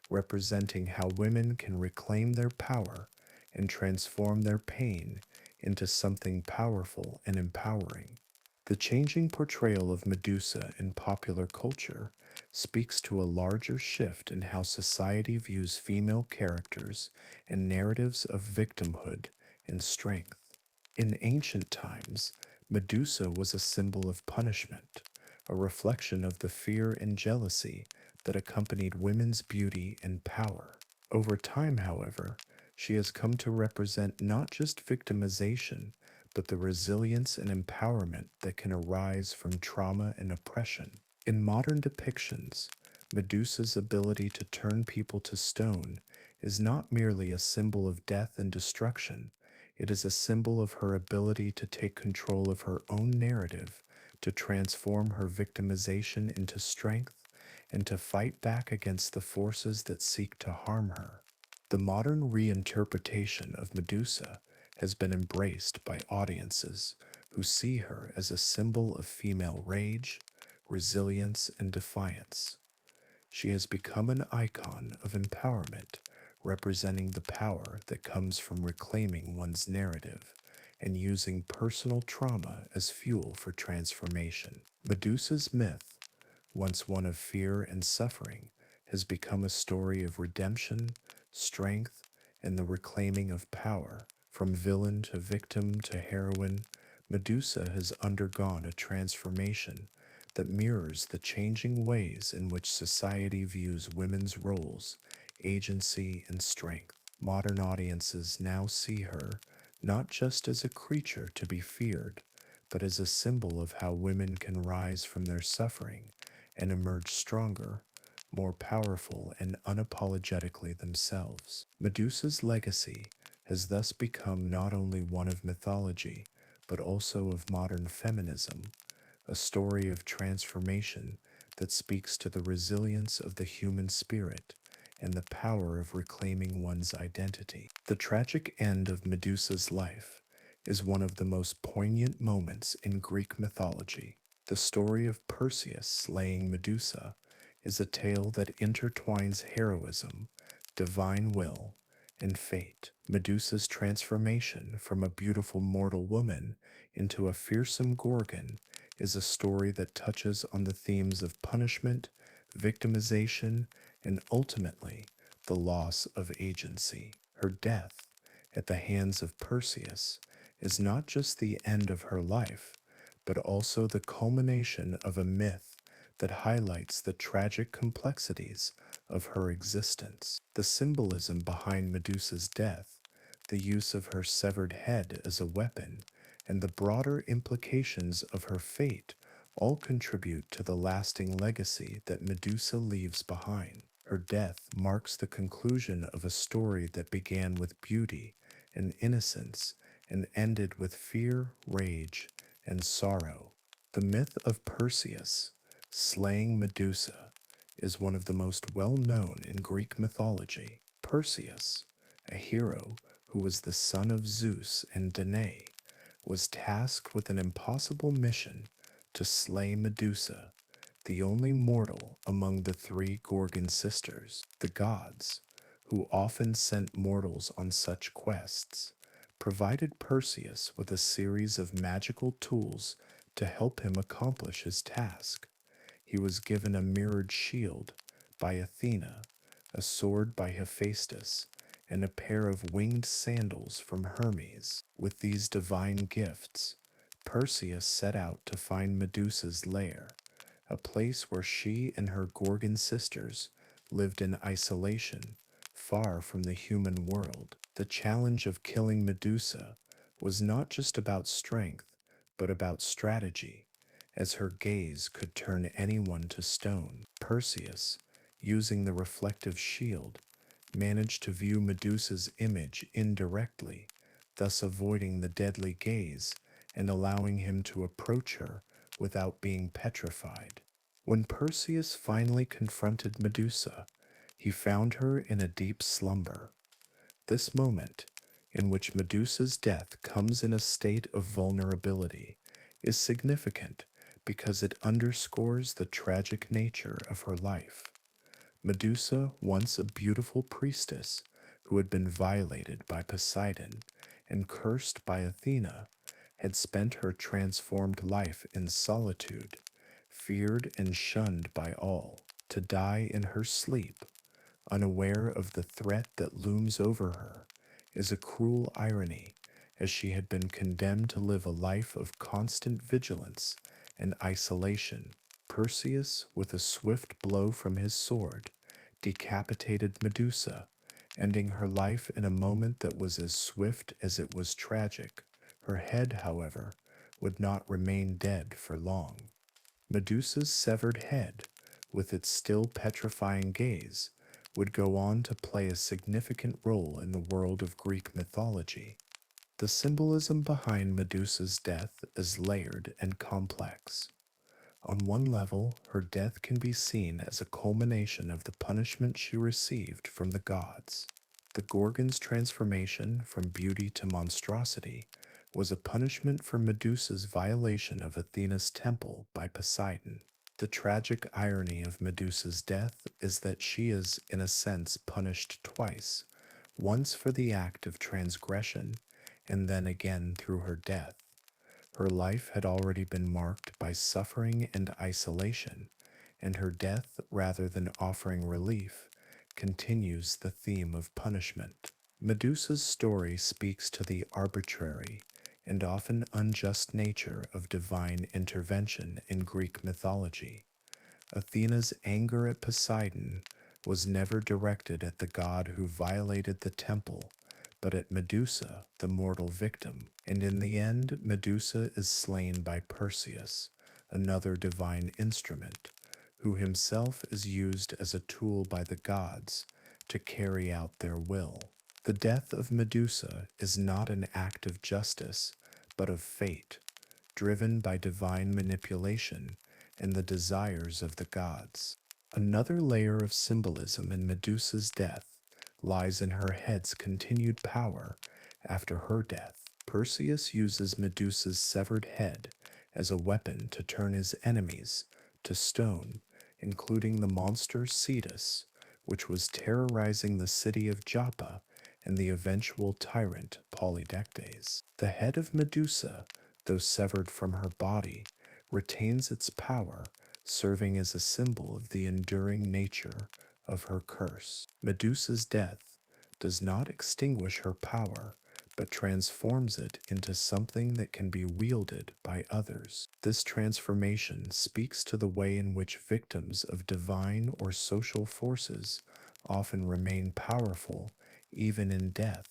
representing how women can reclaim their power and transform their pain into something powerful and empowering. The changing portrayal of Medusa in popular culture speaks to a larger shift in how society views female characters and narratives of victimhood and strength. In ancient times, Medusa was a symbol of punishment, a reflection of the fear and jealousy that accompanied women's beauty and power. Over time, however, she has come to represent not just victimization, but the resilience and empowerment that can arise from trauma and oppression. In modern depictions, Medusa's ability to turn people to stone is not merely a symbol of death and destruction, it is a symbol of her ability to take control of her own narrative, to transform her victimization into strength, and to fight back against the forces that seek to harm her. The modern reinterpretation of Medusa has been embraced by audiences who see her as a symbol of female rage, resilience, and defiance. She has become an icon of empowerment, representing the power that comes from reclaiming one's narrative and using personal trauma as fuel for transformation. Medusa's myth, once one of fear and suffering, has become a story of redemption, strength, and the reclaiming of power. From villain to victim to heroine, Medusa has undergone a transformation that mirrors the changing ways in which society views women's roles, agency, and strength. Modern audiences now see her not just as a creature to be feared, but as a symbol of how women can rise from their suffering and emerge stronger, more powerful, and unapologetically themselves. Medusa's legacy has thus become not only one of mythology, but also of modern feminism, a story of transformation that speaks to the resilience of the human spirit and the power of reclaiming one's identity. The tragic end of Medusa's life is one of the most poignant moments in Greek mythology. The story of Perseus slaying Medusa is a tale that intertwines heroism, divine will, and fate. Medusa's transformation from a beautiful mortal woman into a fearsome Gorgon is a story that touches on the themes of punishment, victimization, and ultimately the loss of agency. Her death at the hands of Perseus is not just the end of her life, but also the culmination of a myth that highlights the tragic complexities of her existence. The symbolism behind Medusa's death, the use of her severed head as a weapon, and the broader implications of her fate all contribute to the lasting legacy that Medusa leaves behind. Her death marks the conclusion of a story that began with beauty and innocence and ended with fear, rage, and sorrow. The myth of Perseus slaying Medusa is one of the most well known in Greek mythology. Perseus, a hero who was the son of Zeus and Danae, was tasked with an impossible mission to slay Medusa, the only mortal among the three Gorgon sisters. The gods, who often sent mortals on such quests, provided Perseus with a series of magical tools to help him accomplish his task. He was given a mirrored shield by Athena, a sword by Hephaestus, and a pair of winged sandals from Hermes. With these divine gifts, Perseus set out to find Medusa's lair, a place where she and her Gorgon sisters lived in isolation, far from the human world. The challenge of killing Medusa was not just about strength, but about strategy, as her gaze could turn anyone to stone. Perseus, using the reflective shield, managed to view Medusa's image indirectly, thus avoiding the deadly gaze and allowing him to approach her without being petrified. When Perseus finally confronted Medusa, he found her in a deep slumber. This moment, in which Medusa's death comes in a state of vulnerability, is significant because it underscores the tragic nature of her life. Medusa, once a beautiful priestess who had been violated by Poseidon and cursed by Athena, had spent her transformed life in solitude, feared and shunned by all. To die in her sleep, unaware of the threat that looms over her, is a cruel irony, as she had been condemned to live a life of constant vigilance and isolation. Perseus, with a swift blow from his sword, decapitated Medusa, ending her life in a moment that was as swift as it was tragic. Her head, however, would not remain dead for long. Medusa's severed head, with its still petrifying gaze, would go on to play a significant role in the world of Greek mythology. The symbolism behind Medusa's death is layered and complex. On one level, her death can be seen as a culmination of the punishment she received from the gods. The Gorgon's transformation from beauty to monstrosity was a punishment for Medusa's violation of Athena's temple by Poseidon. The tragic irony of Medusa's death is that she is, in a sense, punished twice, once for the act of transgression, and then again through her death. Her life had already been marked by suffering and isolation, and her death, rather than offering relief, continues the theme of punishment. Medusa's story speaks to the arbitrary and often unjust nature of divine intervention in Greek mythology. Athena's anger at Poseidon was never directed at the god who violated the temple, but at Medusa, the mortal victim. And in the end, Medusa is slain by Perseus, another divine instrument, who himself is used as a tool by the gods to carry out their will. The death of Medusa is not an act of justice, but of fate, driven by divine manipulation and the desires of the gods. Another layer of symbolism in Medusa's death lies in her head's continued power after her death. Perseus uses Medusa's severed head as a weapon to turn his enemies to stone, including the monster Cetus, which was terrorizing the city of Joppa, and the eventual tyrant Polydectes. The head of Medusa, though severed from her body, retains its power, serving as a symbol of the enduring nature of her curse. Medusa's death does not extinguish her power, but transforms it into something that can be wielded by others. This transformation speaks to the way in which victims of divine or social forces often remain powerful even in death,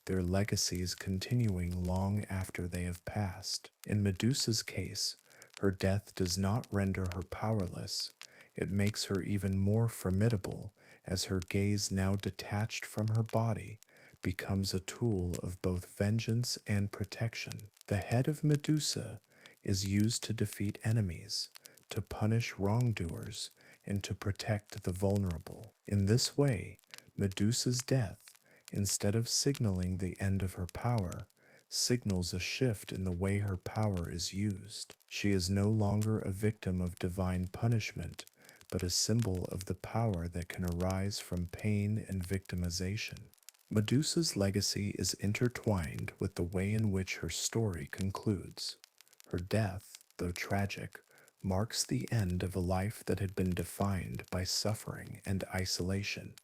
their legacies continuing long after they have passed. In Medusa's case, her death does not render her powerless. It makes her even more formidable as her gaze, now detached from her body, becomes a tool of both vengeance and protection. The head of Medusa is used to defeat enemies, to punish wrongdoers, and to protect the vulnerable. In this way, Medusa's death, instead of signaling the end of her power, signals a shift in the way her power is used. She is no longer a victim of divine punishment, but a symbol of the power that can arise from pain and victimization. Medusa's legacy is intertwined with the way in which her story concludes. Her death, though tragic, marks the end of a life that had been defined by suffering and isolation.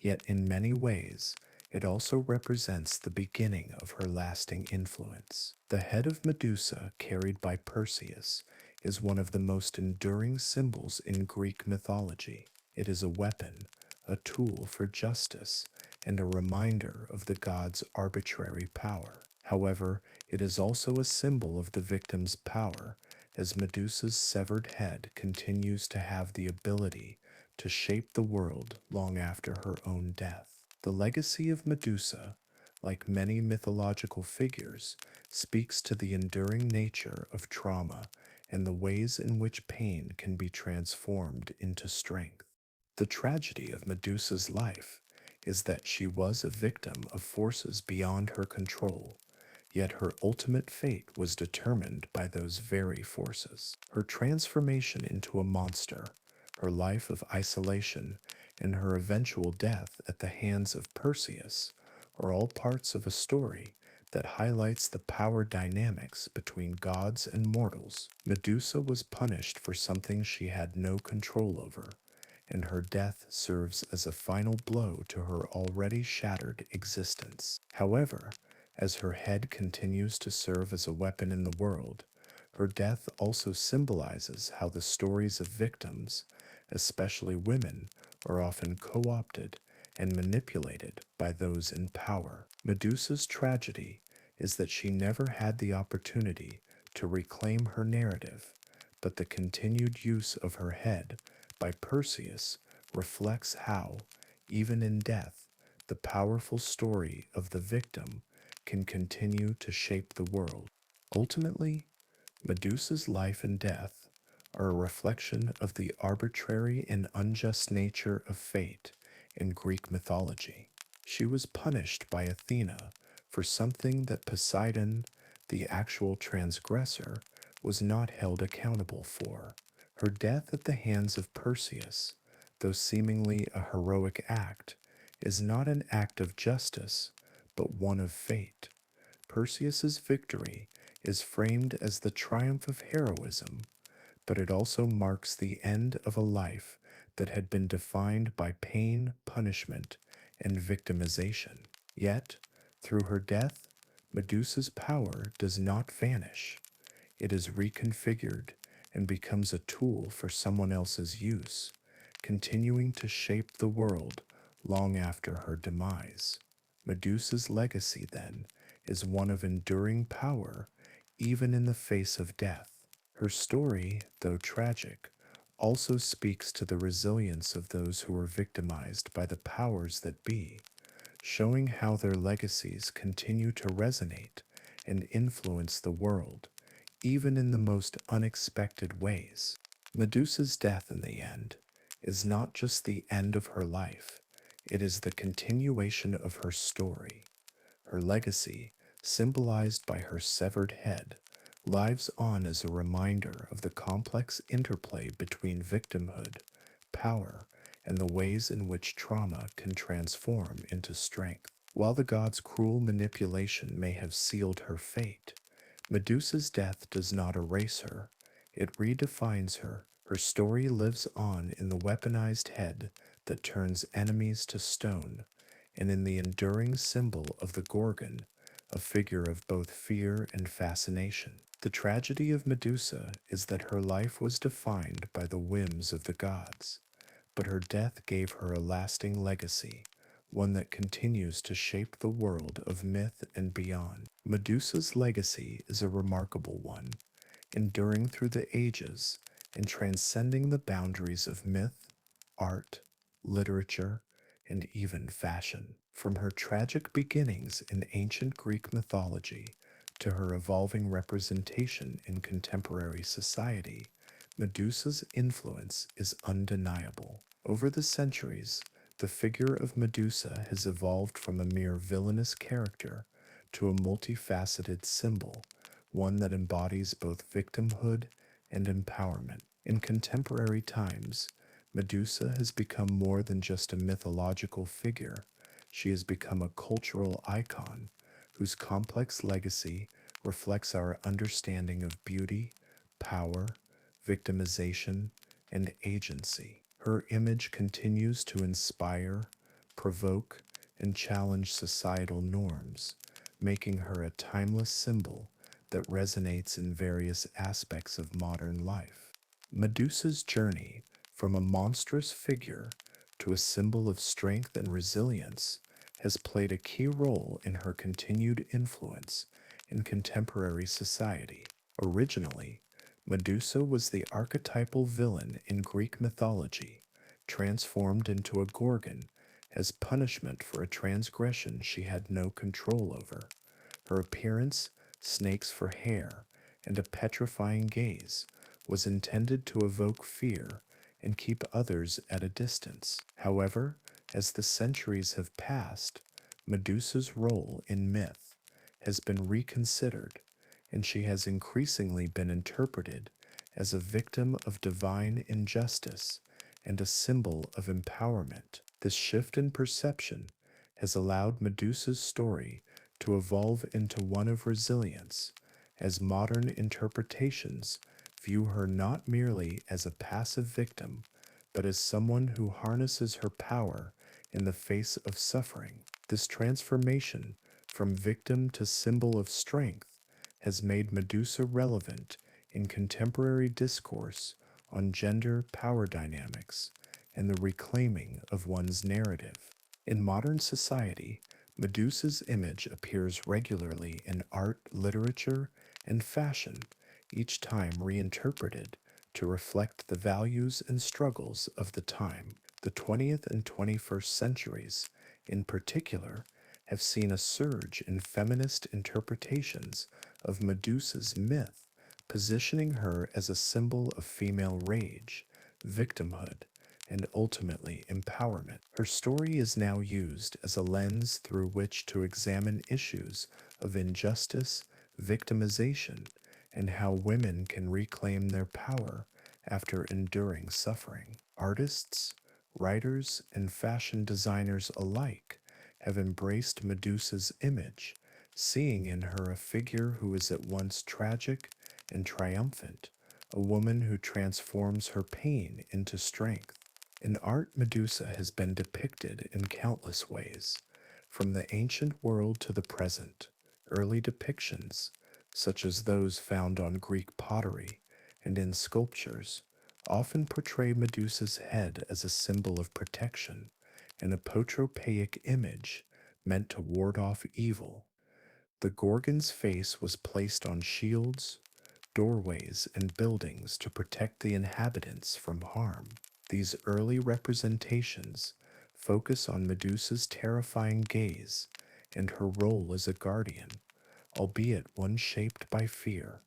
Yet in many ways, it also represents the beginning of her lasting influence. The head of Medusa, carried by Perseus, is one of the most enduring symbols in Greek mythology. It is a weapon, a tool for justice, and a reminder of the god's arbitrary power. However, it is also a symbol of the victim's power, as Medusa's severed head continues to have the ability to shape the world long after her own death. The legacy of Medusa, like many mythological figures, speaks to the enduring nature of trauma and the ways in which pain can be transformed into strength. The tragedy of Medusa's life is that she was a victim of forces beyond her control, yet her ultimate fate was determined by those very forces. Her transformation into a monster, her life of isolation, and her eventual death at the hands of Perseus are all parts of a story that highlights the power dynamics between gods and mortals. Medusa was punished for something she had no control over, and her death serves as a final blow to her already shattered existence. However, as her head continues to serve as a weapon in the world, her death also symbolizes how the stories of victims, especially women, are often co-opted and manipulated by those in power. Medusa's tragedy is that she never had the opportunity to reclaim her narrative, but the continued use of her head by Perseus reflects how, even in death, the powerful story of the victim can continue to shape the world. Ultimately, Medusa's life and death are a reflection of the arbitrary and unjust nature of fate in Greek mythology. She was punished by Athena for something that Poseidon, the actual transgressor, was not held accountable for. Her death at the hands of Perseus, though seemingly a heroic act, is not an act of justice, but one of fate. Perseus's victory is framed as the triumph of heroism, but it also marks the end of a life that had been defined by pain, punishment, and victimization. Yet, through her death, Medusa's power does not vanish. It is reconfigured and becomes a tool for someone else's use, continuing to shape the world long after her demise. Medusa's legacy, then, is one of enduring power even in the face of death. Her story, though tragic, also speaks to the resilience of those who were victimized by the powers that be, showing how their legacies continue to resonate and influence the world, even in the most unexpected ways. Medusa's death, in the end, is not just the end of her life, it is the continuation of her story. Her legacy, symbolized by her severed head, lives on as a reminder of the complex interplay between victimhood, power, and the ways in which trauma can transform into strength. While the god's cruel manipulation may have sealed her fate, Medusa's death does not erase her, it redefines her. Her story lives on in the weaponized head that turns enemies to stone, and in the enduring symbol of the Gorgon, a figure of both fear and fascination. The tragedy of Medusa is that her life was defined by the whims of the gods, but her death gave her a lasting legacy, one that continues to shape the world of myth and beyond. Medusa's legacy is a remarkable one, enduring through the ages and transcending the boundaries of myth, art, literature, and even fashion. From her tragic beginnings in ancient Greek mythology to her evolving representation in contemporary society, Medusa's influence is undeniable. Over the centuries, the figure of Medusa has evolved from a mere villainous character to a multifaceted symbol, one that embodies both victimhood and empowerment. In contemporary times, Medusa has become more than just a mythological figure. She has become a cultural icon whose complex legacy reflects our understanding of beauty, power, victimization, and agency. Her image continues to inspire, provoke, and challenge societal norms, making her a timeless symbol that resonates in various aspects of modern life. Medusa's journey from a monstrous figure to a symbol of strength and resilience has played a key role in her continued influence in contemporary society. Originally, Medusa was the archetypal villain in Greek mythology, transformed into a Gorgon as punishment for a transgression she had no control over. Her appearance, snakes for hair, and a petrifying gaze was intended to evoke fear and keep others at a distance. However, as the centuries have passed, Medusa's role in myth has been reconsidered, and she has increasingly been interpreted as a victim of divine injustice and a symbol of empowerment. This shift in perception has allowed Medusa's story to evolve into one of resilience, as modern interpretations view her not merely as a passive victim, but as someone who harnesses her power in the face of suffering. This transformation from victim to symbol of strength has made Medusa relevant in contemporary discourse on gender power dynamics and the reclaiming of one's narrative. In modern society, Medusa's image appears regularly in art, literature, and fashion, each time reinterpreted to reflect the values and struggles of the time. The 20th and 21st centuries, in particular, have seen a surge in feminist interpretations of Medusa's myth, positioning her as a symbol of female rage, victimhood, and ultimately empowerment. Her story is now used as a lens through which to examine issues of injustice, victimization, and how women can reclaim their power after enduring suffering. Artists, writers, and fashion designers alike have embraced Medusa's image, seeing in her a figure who is at once tragic and triumphant, a woman who transforms her pain into strength. In art, Medusa has been depicted in countless ways, from the ancient world to the present. Early depictions, such as those found on Greek pottery and in sculptures, often portray Medusa's head as a symbol of protection, an apotropaic image meant to ward off evil. The Gorgon's face was placed on shields, doorways, and buildings to protect the inhabitants from harm. These early representations focus on Medusa's terrifying gaze and her role as a guardian, albeit one shaped by fear.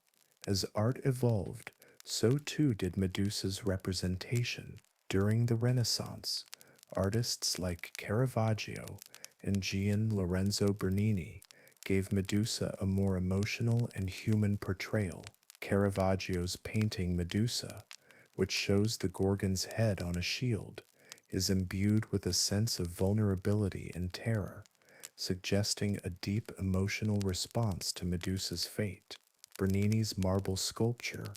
As art evolved, so too did Medusa's representation. During the Renaissance, artists like Caravaggio and Gian Lorenzo Bernini gave Medusa a more emotional and human portrayal. Caravaggio's painting Medusa, which shows the Gorgon's head on a shield, is imbued with a sense of vulnerability and terror, suggesting a deep emotional response to Medusa's fate. Bernini's marble sculpture,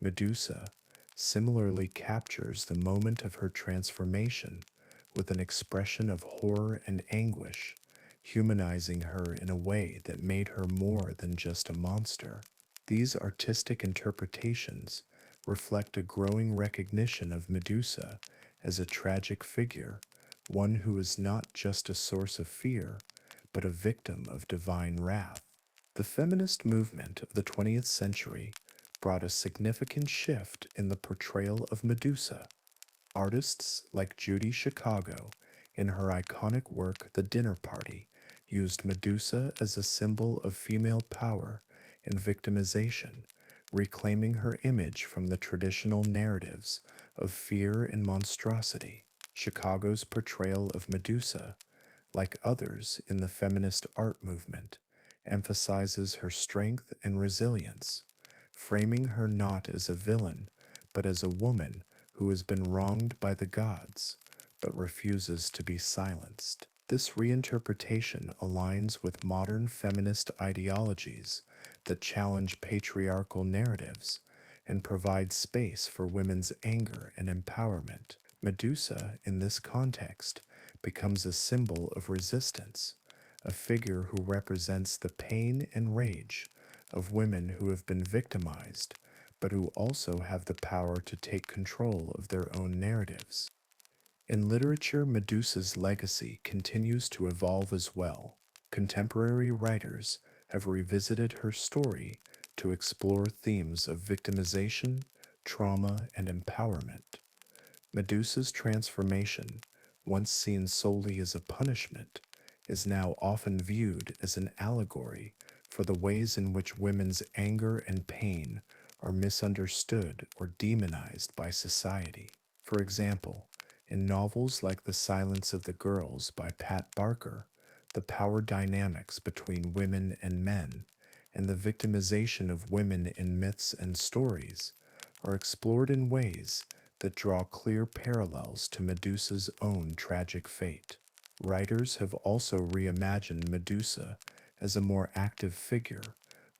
Medusa, similarly captures the moment of her transformation with an expression of horror and anguish, humanizing her in a way that made her more than just a monster. These artistic interpretations reflect a growing recognition of Medusa as a tragic figure, one who is not just a source of fear, but a victim of divine wrath. The feminist movement of the 20th century brought a significant shift in the portrayal of Medusa. Artists like Judy Chicago, in her iconic work The Dinner Party, used Medusa as a symbol of female power and victimization, reclaiming her image from the traditional narratives of fear and monstrosity. Chicago's portrayal of Medusa, like others in the feminist art movement, emphasizes her strength and resilience, framing her not as a villain, but as a woman who has been wronged by the gods, but refuses to be silenced. This reinterpretation aligns with modern feminist ideologies that challenge patriarchal narratives and provide space for women's anger and empowerment. Medusa, in this context, becomes a symbol of resistance, a figure who represents the pain and rage of women who have been victimized, but who also have the power to take control of their own narratives. In literature, Medusa's legacy continues to evolve as well. Contemporary writers have revisited her story to explore themes of victimization, trauma, and empowerment. Medusa's transformation, once seen solely as a punishment, is now often viewed as an allegory for the ways in which women's anger and pain are misunderstood or demonized by society. For example, in novels like The Silence of the Girls by Pat Barker, the power dynamics between women and men and the victimization of women in myths and stories are explored in ways that draw clear parallels to Medusa's own tragic fate. Writers have also reimagined Medusa as a more active figure,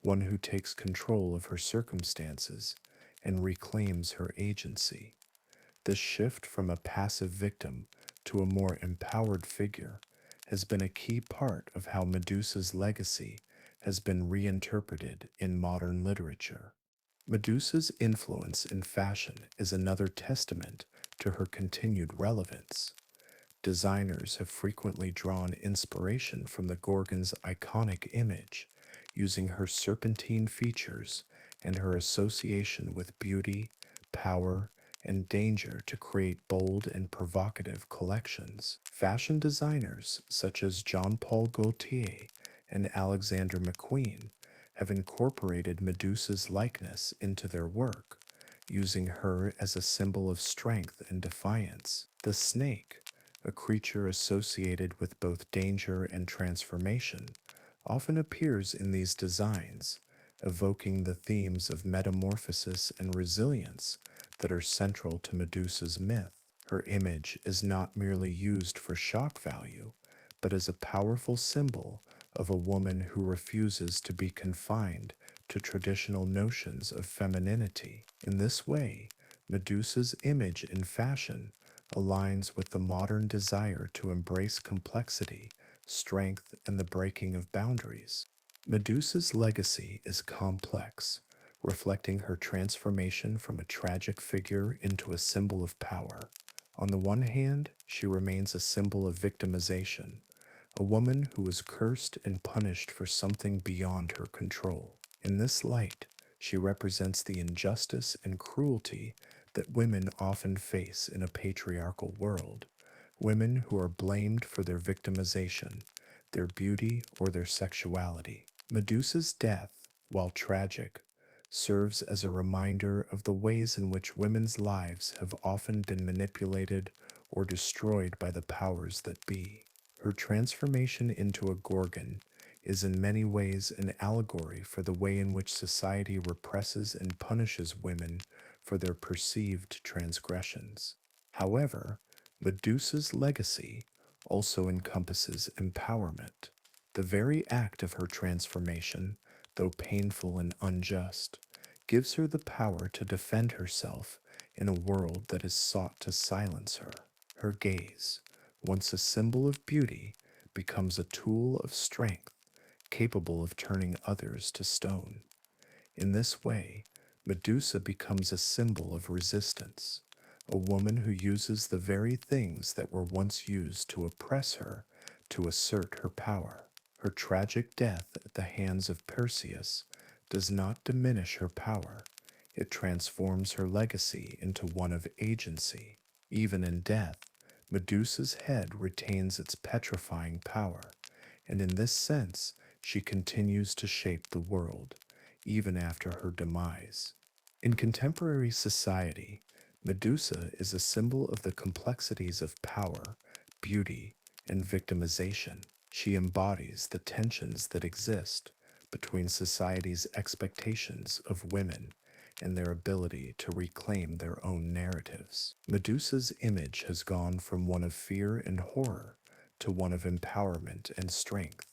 one who takes control of her circumstances and reclaims her agency. This shift from a passive victim to a more empowered figure has been a key part of how Medusa's legacy has been reinterpreted in modern literature. Medusa's influence in fashion is another testament to her continued relevance. Designers have frequently drawn inspiration from the Gorgon's iconic image, using her serpentine features and her association with beauty, power, and danger to create bold and provocative collections. Fashion designers such as Jean-Paul Gaultier and Alexander McQueen have incorporated Medusa's likeness into their work, using her as a symbol of strength and defiance. The snake, a creature associated with both danger and transformation, often appears in these designs, evoking the themes of metamorphosis and resilience that are central to Medusa's myth. Her image is not merely used for shock value, but as a powerful symbol of a woman who refuses to be confined to traditional notions of femininity. In this way, Medusa's image in fashion aligns with the modern desire to embrace complexity, strength, and the breaking of boundaries. Medusa's legacy is complex, reflecting her transformation from a tragic figure into a symbol of power. On the one hand, she remains a symbol of victimization, a woman who was cursed and punished for something beyond her control. In this light, she represents the injustice and cruelty that women often face in a patriarchal world. Women who are blamed for their victimization, their beauty, or their sexuality. Medusa's death, while tragic, serves as a reminder of the ways in which women's lives have often been manipulated or destroyed by the powers that be. Her transformation into a Gorgon is in many ways an allegory for the way in which society represses and punishes women for their perceived transgressions. However, Medusa's legacy also encompasses empowerment. The very act of her transformation, though painful and unjust, gives her the power to defend herself in a world that has sought to silence her. Her gaze, once a symbol of beauty, becomes a tool of strength, capable of turning others to stone. In this way, Medusa becomes a symbol of resistance, a woman who uses the very things that were once used to oppress her to assert her power. Her tragic death at the hands of Perseus does not diminish her power. It transforms her legacy into one of agency. Even in death, Medusa's head retains its petrifying power, and in this sense, she continues to shape the world, even after her demise. In contemporary society, Medusa is a symbol of the complexities of power, beauty, and victimization. She embodies the tensions that exist between society's expectations of women and their ability to reclaim their own narratives. Medusa's image has gone from one of fear and horror to one of empowerment and strength,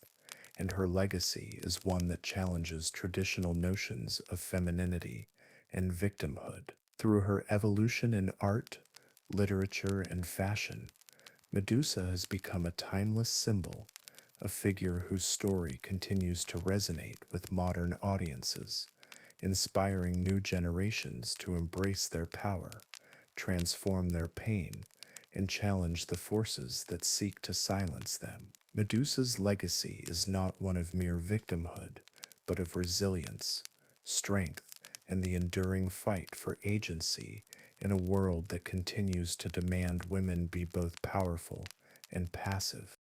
and her legacy is one that challenges traditional notions of femininity and victimhood. Through her evolution in art, literature, and fashion, Medusa has become a timeless symbol, a figure whose story continues to resonate with modern audiences, inspiring new generations to embrace their power, transform their pain, and challenge the forces that seek to silence them. Medusa's legacy is not one of mere victimhood, but of resilience, strength, and the enduring fight for agency in a world that continues to demand women be both powerful and passive.